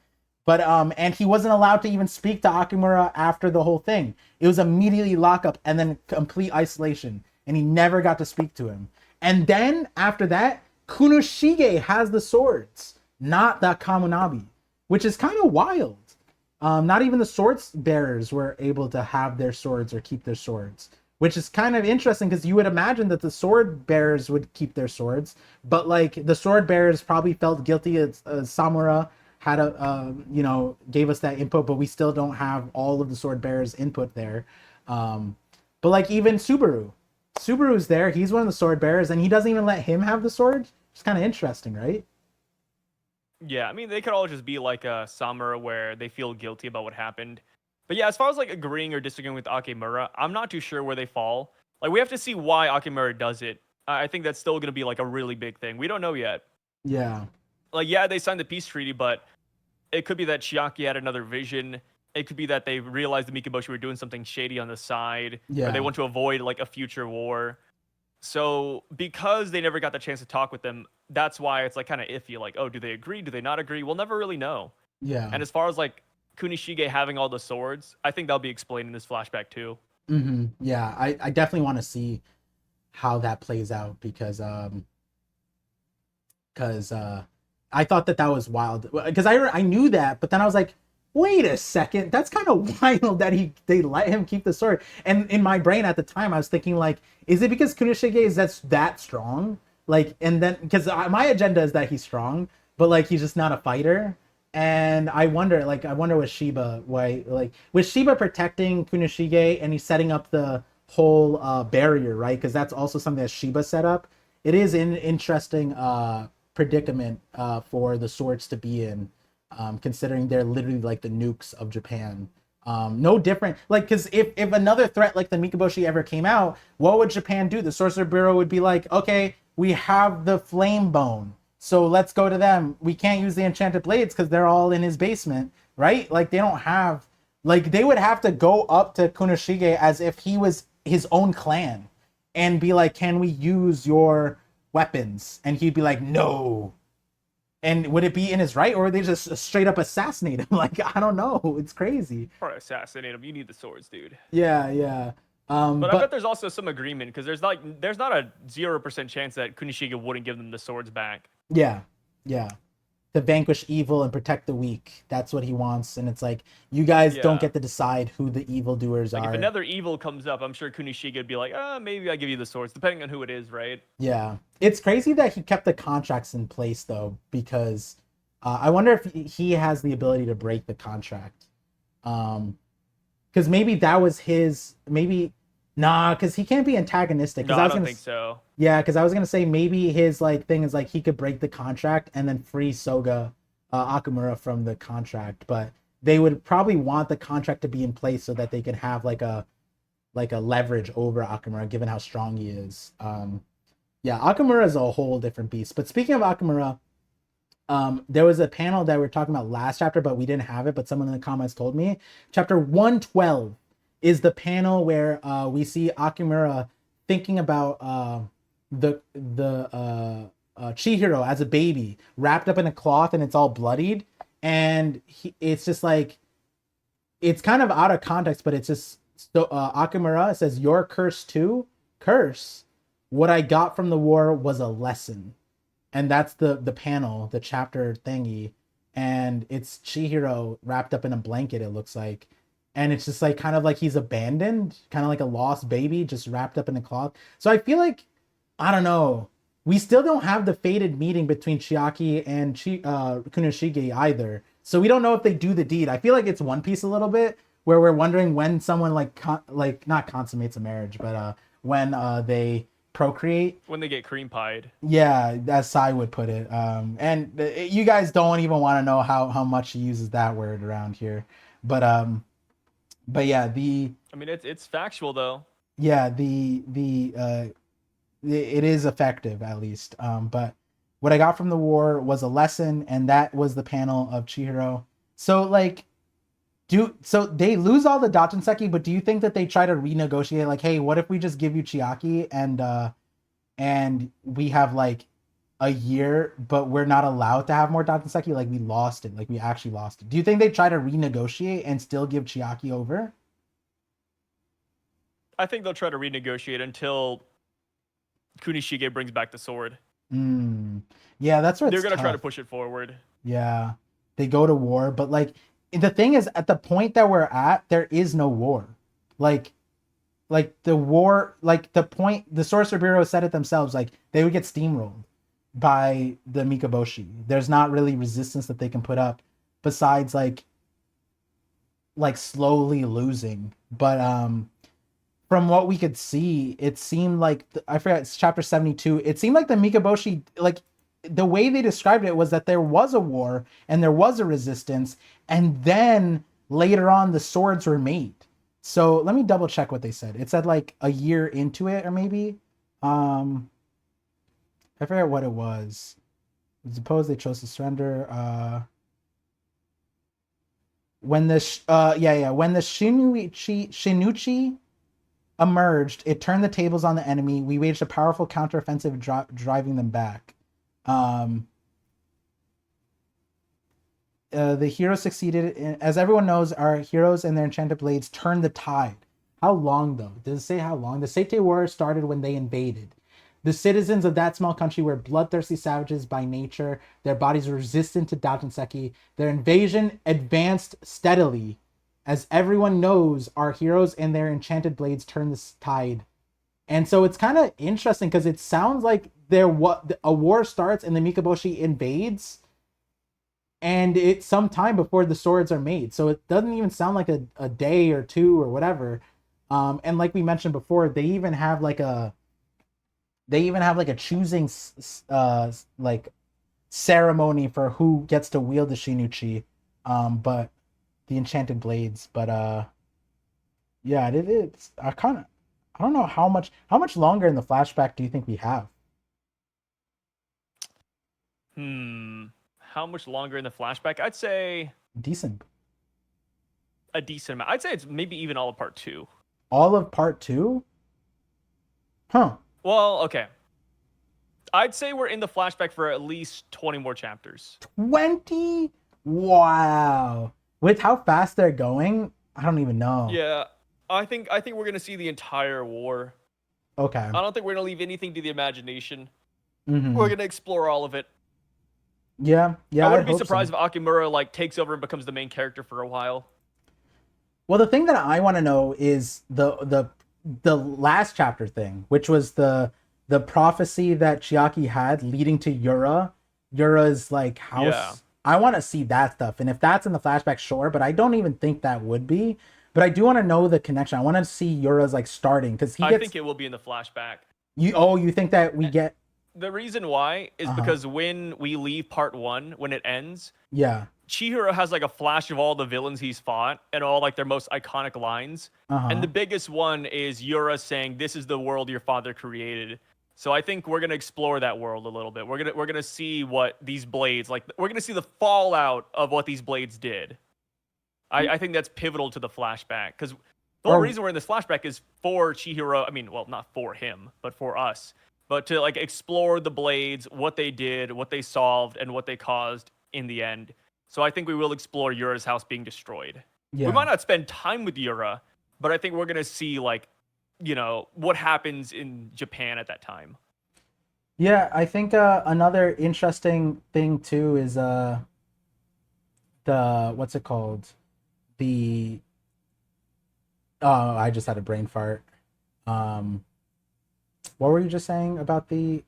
But and he wasn't allowed to even speak to Akemura after the whole thing. It was immediately lockup and then complete isolation, and he never got to speak to him. And then after that, Kunoshige has the swords, not the Kamunabi, which is kind of wild. Not even the swords bearers were able to have their swords or keep their swords, which is kind of interesting because you would imagine that the sword bearers would keep their swords, but like the sword bearers probably felt guilty as Samura had gave us that input, but we still don't have all of the sword bearers input there. But like even Subaru's there. He's one of the sword bearers, and he doesn't even let him have the sword. It's kind of interesting, right? Yeah, I mean, they could all just be like a Samura where they feel guilty about what happened. But yeah, as far as like agreeing or disagreeing with Akemura, I'm not too sure where they fall. Like, we have to see why Akemura does it. I think that's still going to be like a really big thing. We don't know yet. Yeah. Like, yeah, they signed the peace treaty, but it could be that Chiaki had another vision. It could be that they realized the Mikaboshi were doing something shady on the side. Yeah. Or they want to avoid like a future war. So because they never got the chance to talk with them, that's why it's like kind of iffy. Like, oh, do they agree? Do they not agree? We'll never really know. Yeah. And as far as like Kunishige having all the swords, I think that'll be explained in this flashback too. Mm-hmm. Yeah, I definitely want to see how that plays out because I thought that was wild because I knew that, but then I was like, wait a second, that's kind of wild that they let him keep the sword. And in my brain at the time, I was thinking like, is it because Kunishige is that strong? Like, and then because my agenda is that he's strong, but like he's just not a fighter. And I wonder with Shiba, why, like, with Shiba protecting Kunishige and he's setting up the whole barrier, right? Because that's also something that Shiba set up. It is an interesting predicament for the swords to be in, considering they're literally like the nukes of Japan. No different, like, because if another threat like the Mikaboshi ever came out, what would Japan do? The Sorcerer Bureau would be like, okay, we have the Flame Bone, so let's go to them. We can't use the Enchanted Blades because they're all in his basement, right? Like, they don't have, like, they would have to go up to Kunoshige as if he was his own clan and be like, can we use your weapons? And he'd be like, no. And would it be in his right, or would they just straight up assassinate him? Like, I don't know. It's crazy. Or assassinate him. You need the swords, dude. Yeah. But I bet there's also some agreement because there's not a 0% chance that Kunishige wouldn't give them the swords back. Yeah. To vanquish evil and protect the weak. That's what he wants. And it's like, you guys don't get to decide who the evildoers are. If another evil comes up, I'm sure Kunishige would be like, maybe I give you the swords, depending on who it is, right? Yeah. It's crazy that he kept the contracts in place, though, because I wonder if he has the ability to break the contract. Because maybe that was his, because he can't be antagonistic. No, I don't think so. Yeah, because I was gonna say maybe his like thing is like he could break the contract and then free Soga Akemura from the contract, but they would probably want the contract to be in place so that they could have like a leverage over Akemura, given how strong he is. Yeah, Akemura is a whole different beast. But speaking of Akemura, there was a panel that we were talking about last chapter, but we didn't have it. But someone in the comments told me chapter 112 is the panel where we see Akemura thinking about the Chihiro as a baby wrapped up in a cloth and it's all bloodied, and it's just like it's kind of out of context, but it's just so Akemura, it says your curse too. Curse. What I got from the war was a lesson, and that's the panel, the chapter thingy, and it's Chihiro wrapped up in a blanket. It looks like, and it's just like kind of like he's abandoned, kind of like a lost baby, just wrapped up in a cloth. So I feel like I don't know. We still don't have the fated meeting between Chiaki and Kunoshige either. So we don't know if they do the deed. I feel like it's One Piece a little bit, where we're wondering when someone like not consummates a marriage, but when they procreate, when they get cream pied. Yeah, as Sai would put it. You guys don't even want to know how much he uses that word around here. But yeah, I mean, it's factual though. Yeah, it is effective at least. But what I got from the war was a lesson, and that was the panel of Chihiro. So like, so they lose all the Dachinseki, but do you think that they try to renegotiate? Like, hey, what if we just give you Chiaki and we have like a year, but we're not allowed to have more Dachinseki? Like we lost it. Like we actually lost it. Do you think they try to renegotiate and still give Chiaki over? I think they'll try to renegotiate until Kunishige brings back the sword. Yeah, that's what they're gonna try to push it forward. Yeah, they go to war, but like the thing is, at the point that we're at, there is no war. Like the war, like the point, the Sorcerer Bureau said it themselves. Like they would get steamrolled by the Mikaboshi. There's not really resistance that they can put up besides like slowly losing. But from what we could see, it seemed like I forgot, it's chapter 72. It seemed like the Mikaboshi, like the way they described it was that there was a war and there was a resistance, and then later on the swords were made. So let me double check what they said. It said like a year into it, or maybe I forget what it was. Suppose they chose to surrender. When the when the Shinuchi emerged, it turned the tables on the enemy. We waged a powerful counteroffensive, driving them back. The heroes succeeded. As everyone knows, our heroes and their enchanted blades turned the tide. How long, though? Does it say how long? The Seite War started when they invaded. The citizens of that small country were bloodthirsty savages by nature. Their bodies were resistant to Dachinseki. Their invasion advanced steadily. As everyone knows, our heroes and their enchanted blades turned the tide. And so it's kind of interesting because it sounds like a war starts and the Mikaboshi invades, and it's some time before the swords are made. So it doesn't even sound like a day or two or whatever. And like we mentioned before, they even have like a choosing like ceremony for who gets to wield the Shinuchi, but the enchanted blades. But yeah, it's I don't know how much longer in the flashback do you think we have? How much longer in the flashback? I'd say decent. A decent amount. I'd say it's maybe even all of part 2. All of part 2? Huh. Well, okay. I'd say we're in the flashback for at least 20 more chapters. 20? Wow. With how fast they're going, I don't even know. Yeah. I think we're gonna see the entire war. Okay. I don't think we're gonna leave anything to the imagination. We're gonna explore all of it. Yeah. I wouldn't be surprised if Akemura like takes over and becomes the main character for a while. Well, the thing that I want to know is the last chapter thing, which was the prophecy that Chiaki had leading to Yura's like house. Yeah. I want to see that stuff, and if that's in the flashback, sure. But I don't even think that would be. But I do want to know the connection. I want to see Yura's like starting because I think it will be in the flashback. You think that we get? The reason why is because when we leave part 1, when it ends, yeah, Chihiro has like a flash of all the villains he's fought and all like their most iconic lines. And the biggest one is Yura saying, "This is the world your father created." So I think we're gonna explore that world a little bit. We're gonna see what these blades like. We're gonna see the fallout of what these blades did. I think that's pivotal to the flashback because the whole reason we're in this flashback is for Chihiro. I mean, well, not for him, but for us. But to like explore the blades, what they did, what they solved, and what they caused in the end. So I think we will explore Yura's house being destroyed. Yeah. We might not spend time with Yura, but I think we're gonna see like, what happens in Japan at that time. Yeah, I think another interesting thing too is the what's it called? The oh, I just had a brain fart. Um, what were you just saying about the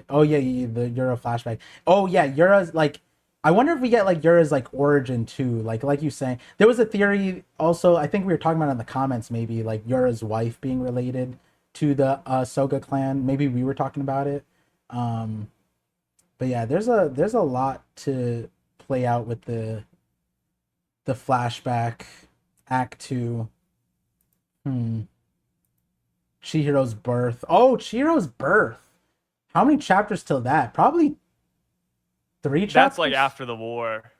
oh yeah, the Euro flashback? Oh yeah, Yura's like I wonder if we get like Yura's like origin too. Like you saying, there was a theory also. I think we were talking about in the comments maybe like Yura's wife being related to the Soga clan. Maybe we were talking about it. Um, but yeah, there's a lot to play out with the flashback act 2. Hmm. Chihiro's birth. Oh, Chihiro's birth. How many chapters till that? Probably 3 chapters. That's like after the war.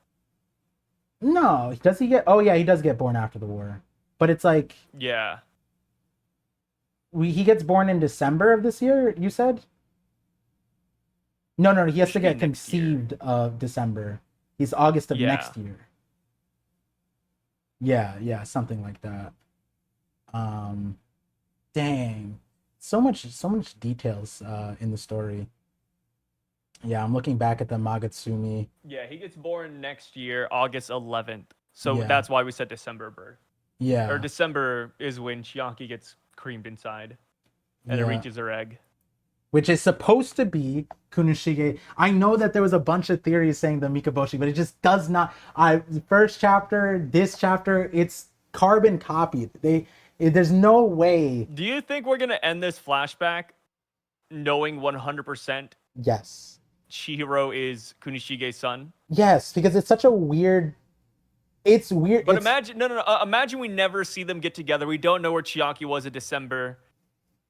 No, does he get? Oh yeah, he does get born after the war. But it's like Yeah. he gets born in December of this year, you said? No, he has to get conceived of December. He's August of next year. Yeah, something like that. Dang. So much details in the story. Yeah, I'm looking back at the Magatsumi. Yeah, he gets born next year, August 11th. So that's why we said December birth. Yeah. Or December is when Chiaki gets creamed inside and it reaches her egg. Which is supposed to be Kunoshige. I know that there was a bunch of theories saying the Mikaboshi, but it just does not. First chapter, this chapter, it's carbon copied. There's no way. Do you think we're gonna end this flashback knowing 100%? Yes. Chihiro is Kunishige's son. Yes, because it's such a weird. It's weird. But imagine imagine we never see them get together. We don't know where Chiaki was in December.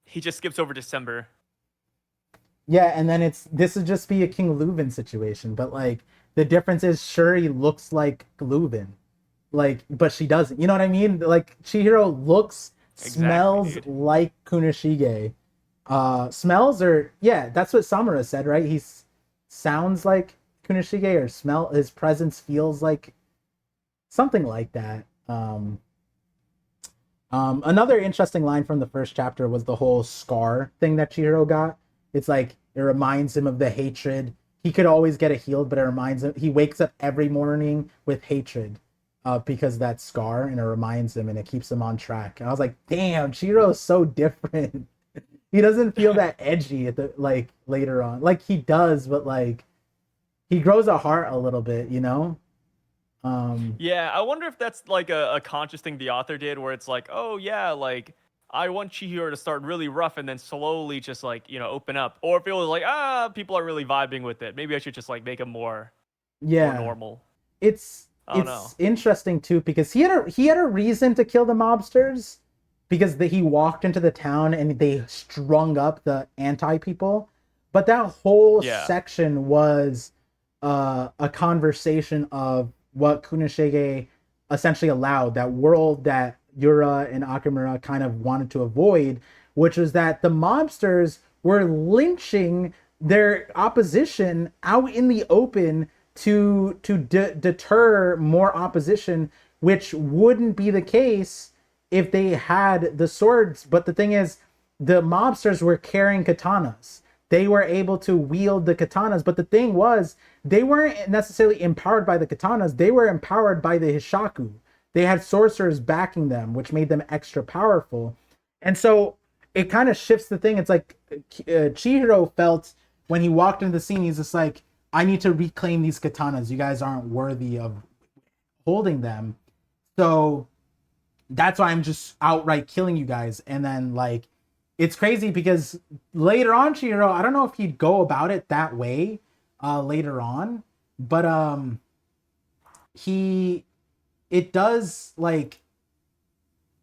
He just skips over December. Yeah, and then this would just be a King Leuven situation, but like the difference is Shuri looks like Leuven, like, but she doesn't. You know what I mean? Like Chihiro looks, smells like Kunoshige. Smells or yeah, that's what Samura said, right? He sounds like Kunoshige or smell. His presence feels like something like that. Another interesting line from the first chapter was the whole scar thing that Chihiro got. It's like it reminds him of the hatred. He could always get it healed, but it reminds him. He wakes up every morning with hatred because of that scar, and it reminds him, and it keeps him on track. And I was like, damn, Chihiro is so different. He doesn't feel that edgy at the like later on. Like he does, but like he grows a heart a little bit, you know? Yeah, I wonder if that's like a conscious thing the author did where it's like, oh yeah, like I want Chihiro to start really rough and then slowly just like, open up. Or if it was like, people are really vibing with it. Maybe I should just like make him more normal. It's interesting too because he had a reason to kill the mobsters because he walked into the town and they strung up the anti people. But that whole section was a conversation of what Kunoshige essentially allowed, that world that Yura and Akemura kind of wanted to avoid, which was that the mobsters were lynching their opposition out in the open to deter more opposition, which wouldn't be the case if they had the swords. But the thing is, the mobsters were carrying katanas. They were able to wield the katanas, but the thing was, they weren't necessarily empowered by the katanas. They were empowered by the Hishaku. They had sorcerers backing them, which made them extra powerful. And so it kind of shifts the thing. It's like Chihiro felt when he walked into the scene, he's just like, I need to reclaim these katanas. You guys aren't worthy of holding them. So that's why I'm just outright killing you guys. And then like, it's crazy because later on, Chihiro, I don't know if he'd go about it that way later on, but it does like,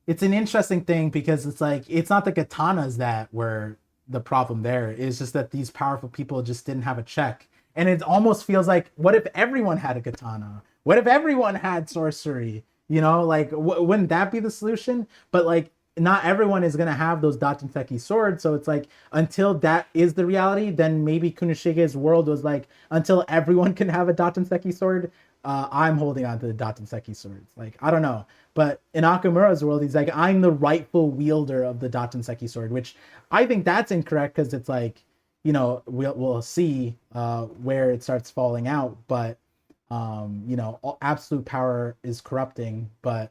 it's an interesting thing because it's like, it's not the katanas that were the problem there. It's just that these powerful people just didn't have a check. And it almost feels like, what if everyone had a katana? What if everyone had sorcery? Like, wouldn't that be the solution? But like, not everyone is going to have those Dachinseki swords. So it's like, until that is the reality, then maybe Kunoshige's world was like, until everyone can have a Dachinseki sword, I'm holding on to the Dachinseki swords. Like, I don't know. But in Akamura's world, he's like, I'm the rightful wielder of the Dachinseki sword, which I think that's incorrect, because it's like, we'll see where it starts falling out. But, absolute power is corrupting. But,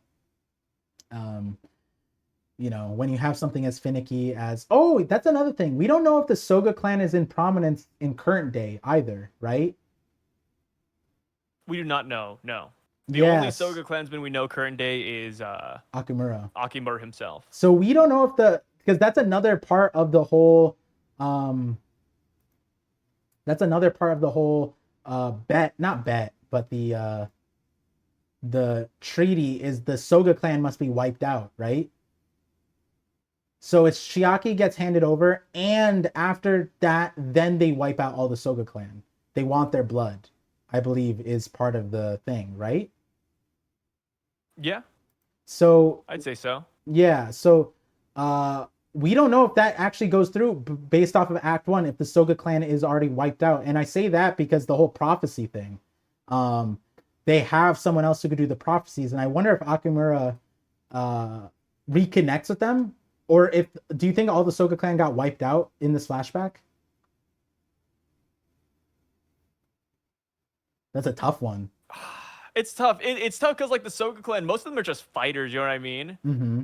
when you have something as finicky as, that's another thing. We don't know if the Soga clan is in prominence in current day either, right? We do not know. No. The only Soga clansman we know current day is Akemura. Akemura himself. So we don't know if because that's another part of the whole not bet, but the treaty is the Soga clan must be wiped out, right? So it's Chiaki gets handed over, and after that, then they wipe out all the Soga clan. They want their blood, I believe, is part of the thing, right? Yeah. So I'd say so. Yeah. So we don't know if that actually goes through based off of Act 1, if the Soga clan is already wiped out. And I say that because the whole prophecy thing, they have someone else who could do the prophecies, and I wonder if Akemura reconnects with them. Or do you think all the Soga clan got wiped out in this flashback? That's a tough one. It's tough. It's tough because, like, the Soga clan, most of them are just fighters, you know what I mean? Mm-hmm.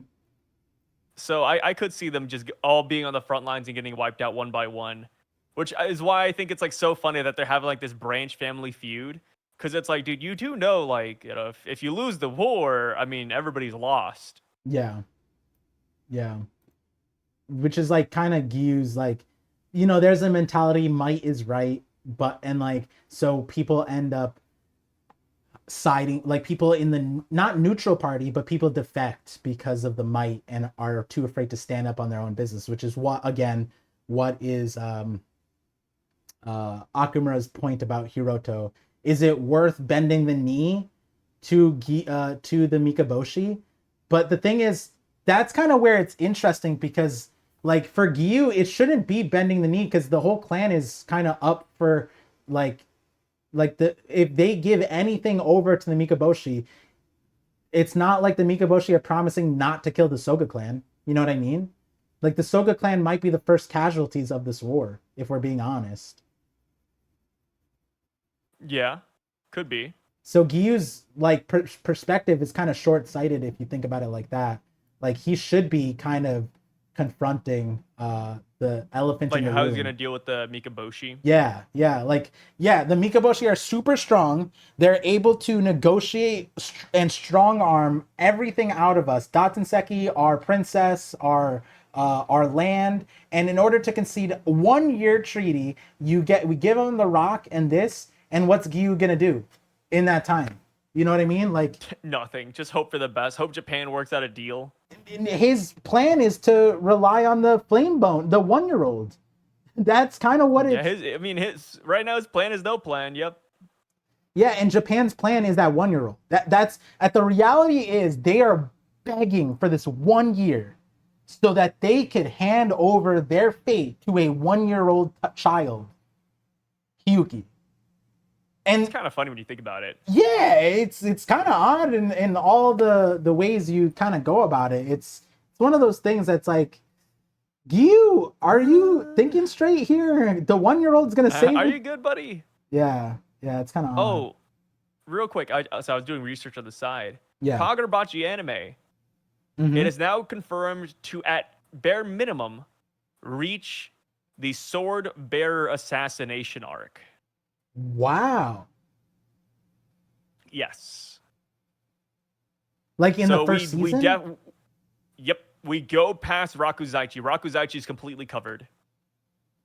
So I could see them just all being on the front lines and getting wiped out one by one, which is why I think it's, like, so funny that they're having, like, this branch family feud. Because it's like, dude, you do know, like, if you lose the war, I mean, everybody's lost. Yeah. Yeah. Which is like kind of Gyu's, like, there's a mentality, might is right, so people end up siding, like, people in the not neutral party, but people defect because of the might and are too afraid to stand up on their own business, which is what is Akamura's point about Hiroto. Is it worth bending the knee to the Mikaboshi? But the thing is, that's kind of where it's interesting, because, like, for Gyu, it shouldn't be bending the knee, because the whole clan is kind of up for, if they give anything over to the Mikaboshi, it's not like the Mikaboshi are promising not to kill the Soga clan. You know what I mean? Like, the Soga clan might be the first casualties of this war, if we're being honest. Yeah, could be. So Gyu's, like, perspective is kind of short-sighted if you think about it like that. Like, he should be kind of confronting the elephant in the room. Like, how he's gonna deal with the Mikaboshi. Yeah. The Mikaboshi are super strong. They're able to negotiate and strong arm everything out of us. Datsenseki, our princess, our land, and in order to concede 1-year treaty, we give them the rock and this, and what's Gyu gonna do in that time? You know what I mean? Like, nothing. Just hope for the best. Hope Japan works out a deal. His plan is to rely on the flame bone, the 1-year-old. That's kind of what it. Yeah, his right now his plan is no plan. Yep. Yeah, and Japan's plan is that 1-year-old. That's the reality is they are begging for this 1 year so that they could hand over their fate to a 1-year-old child, Hiyuki. And it's kind of funny when you think about it. Yeah, it's kind of odd in all the ways you kind of go about it. It's one of those things that's like, Gyu, are you thinking straight here? The 1-year-old's gonna save Are you good, buddy? Yeah, it's kind of odd. Oh, real quick, I was doing research on the side. Yeah. Kagurabachi anime. Mm-hmm. It is now confirmed to, at bare minimum, reach the sword bearer assassination arc. Wow. Yes. Like in the first season? Yep. We go past Rakuzaichi. Rakuzaichi is completely covered.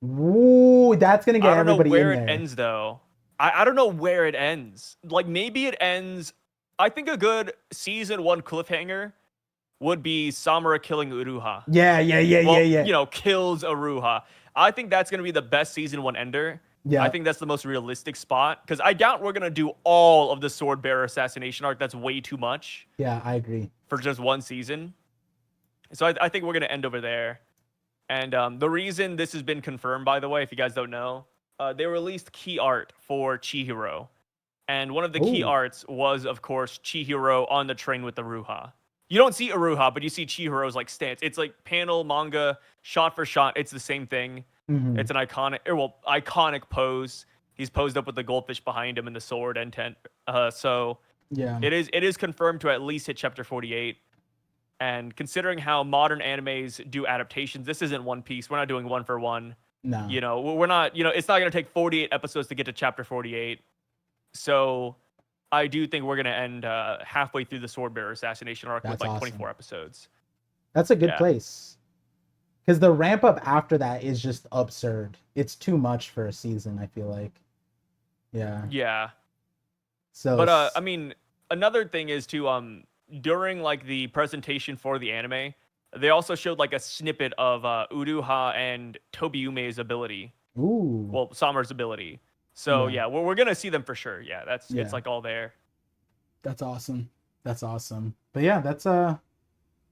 Ooh, that's going to get everybody in there. I don't know where it ends, though. I don't know where it ends. Like, maybe it ends... I think a good season 1 cliffhanger would be Samura killing Uruha. Yeah. Kills Uruha. I think that's going to be the best season 1 ender. Yeah. I think that's the most realistic spot, because I doubt we're going to do all of the sword bearer assassination arc. That's way too much. Yeah, I agree. For just 1 season. So I think we're gonna end over there. And the reason this has been confirmed, by the way, if you guys don't know, they released key art for Chihiro. And one of the key Oh, arts was, of course, Chihiro on the train with Aruha. You don't see Aruha, but you see Chihiro's like stance. It's like panel manga, shot for shot. It's the same thing. It's an iconic pose. He's posed up with the goldfish behind him and the sword and tent. So yeah. it is confirmed to at least hit chapter 48. And considering how modern animes do adaptations, this isn't One Piece. We're not doing one for one. No. You know, we're not, it's not going to take 48 episodes to get to chapter 48. So I do think we're going to end halfway through the Swordbearer assassination arc with like awesome. 24 episodes. That's a good place. Because the ramp up after that is just absurd. It's too much for a season, I feel like. Yeah. Yeah. So, but I mean, another thing is to during like the presentation for the anime, they also showed like a snippet of Uruha and Tobiyume's ability. Ooh. Well, Summer's ability. So yeah, we're gonna see them for sure. Yeah, it's like all there. That's awesome. That's awesome. But yeah, that's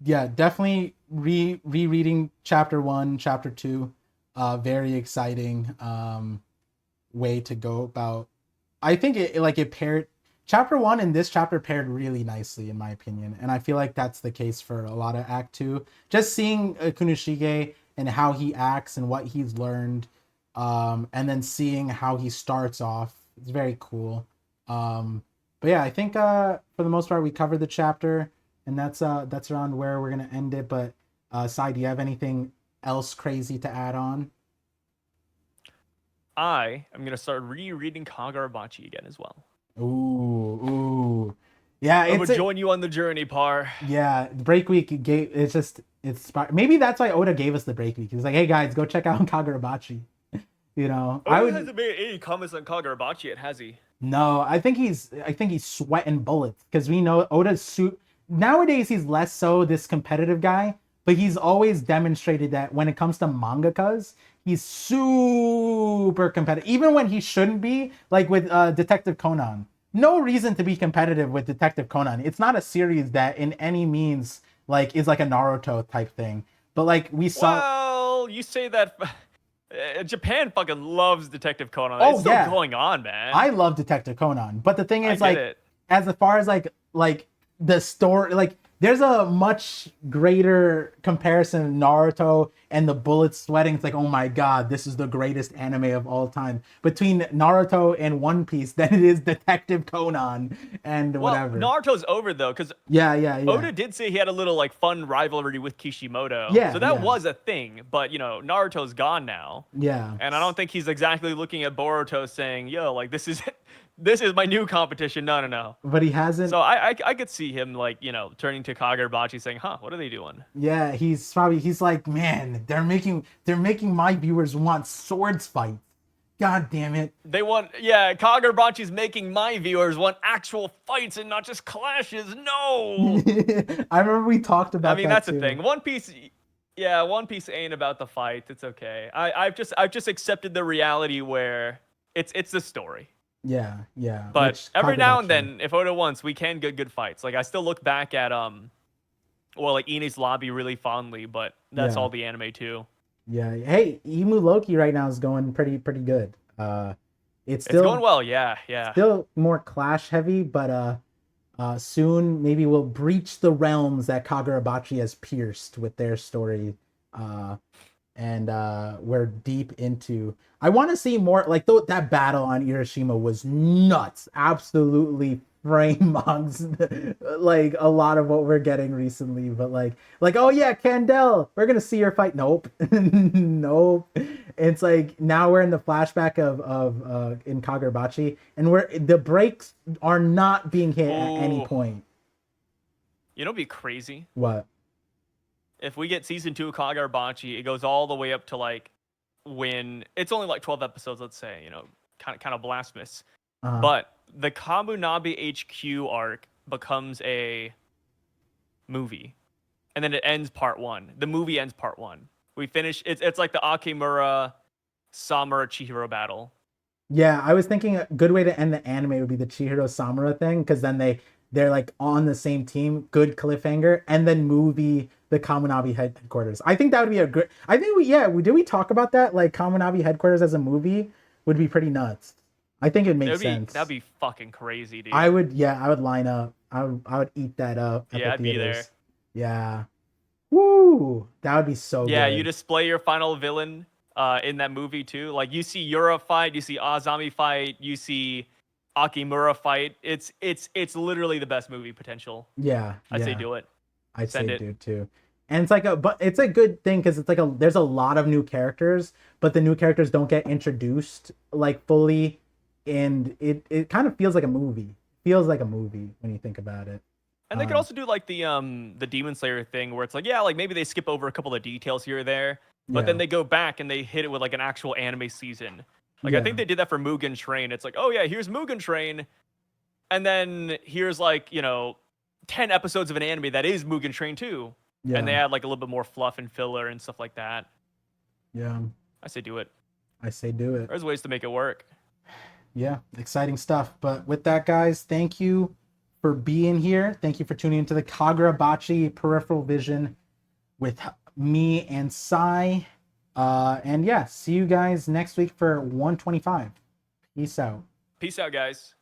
definitely rereading chapter 1, chapter 2. Very exciting way to go about. I think it paired chapter 1 and this chapter paired really nicely in my opinion, and I feel like that's the case for a lot of act 2. Just seeing Kunoshige and how he acts and what he's learned, and then seeing how he starts off, it's very cool. But yeah, I think for the most part we covered the chapter, and that's around where we're gonna end it. But Sai, do you have anything else crazy to add on? I am gonna start rereading Kagurabachi again as well. Ooh. Yeah, I'm gonna join you on the journey, Par. Yeah, break week maybe that's why Oda gave us the break week. He was like, "Hey guys, go check out Kagurabachi." You know, Oda hasn't made any comments on Kagurabachi yet, has he? No, I think he's sweating bullets because we know Oda's nowadays he's less so this competitive guy, but he's always demonstrated that when it comes to mangakas, he's super competitive, even when he shouldn't be. Like with Detective Conan, no reason to be competitive with Detective Conan. It's not a series that in any means like is like a Naruto type thing, but like we saw. Well, you say that. Japan fucking loves Detective Conan. It's still going on, man. I love Detective Conan, but the thing is, like, as far as like the story, like, there's a much greater comparison of Naruto and the bullets sweating. It's like, oh my god, this is the greatest anime of all time, between Naruto and One Piece than it is Detective Conan and whatever. Naruto's over though, because Oda did say he had a little like fun rivalry with Kishimoto. So that was a thing, but you know, Naruto's gone now. Yeah. And I don't think he's exactly looking at Boruto saying, yo, like this is my new competition. No. But he hasn't. So I could see him like, you know, turning to Kagurabachi saying, huh, what are they doing? Yeah, he's like, man, they're making my viewers want swords fights. God damn it. Kagurabachi's making my viewers want actual fights and not just clashes. No. I remember we talked about that. I mean, that's the thing. One Piece ain't about the fight. It's okay. I've just accepted the reality where it's the story. Yeah. But every now and then, if Oda wants, we can get good fights. Like I still look back at like Eni's Lobby really fondly, but that's all the anime too. Yeah. Hey, Imu Loki right now is going pretty good. It's going well. Yeah. Still more clash heavy, but soon maybe we'll breach the realms that Kagurabachi has pierced with their story. And we're deep into. I want to see more. Like that battle on Hiroshima was nuts. Absolutely frame monks. Like a lot of what we're getting recently. But like oh yeah, Candel, we're gonna see her fight. Nope. Nope. It's like now we're in the flashback of in Kagurabachi, and the brakes are not being hit at any point. You know, it'd be crazy. What? If we get season 2 of Kagurabachi, it goes all the way up to like when it's only like 12 episodes, let's say, you know, kind of blasphemous. But the Kamunabe HQ arc becomes a movie, and then it ends part 1. The movie ends part 1. We finish. It's like the Akemura Samura Chihiro battle. Yeah, I was thinking a good way to end the anime would be the Chihiro Samura thing, because then they're like on the same team, good cliffhanger, and then movie the Kamunabi headquarters. I think that would be a great. I think did we talk about that? Like Kamunabi headquarters as a movie would be pretty nuts. I think it makes sense. That'd be fucking crazy, dude. I would line up. I would eat that up at the I'd be there. Yeah. Woo! That would be so good. Yeah, you display your final villain in that movie too. Like you see Yura fight, you see Azami fight, you see Akemura fight. It's literally the best movie potential. Yeah. I'd say do it. I'd say do too. And it's a good thing because it's like there's a lot of new characters, but the new characters don't get introduced like fully, and it kind of feels like a movie. Feels like a movie when you think about it. And they could also do like the Demon Slayer thing where it's like, yeah, like maybe they skip over a couple of details here or there, but then they go back and they hit it with like an actual anime season. Like I think they did that for Mugen Train. It's like, oh yeah, here's Mugen Train, and then here's like 10 episodes of an anime that is Mugen Train 2. Yeah. And they add like a little bit more fluff and filler and stuff like that. Yeah. I say do it. There's ways to make it work. Yeah, exciting stuff. But with that, guys, thank you for being here. Thank you for tuning into the Kagurabachi Peripheral Vision with me and Sai. And yeah, see you guys next week for 125. Peace out. Peace out, guys.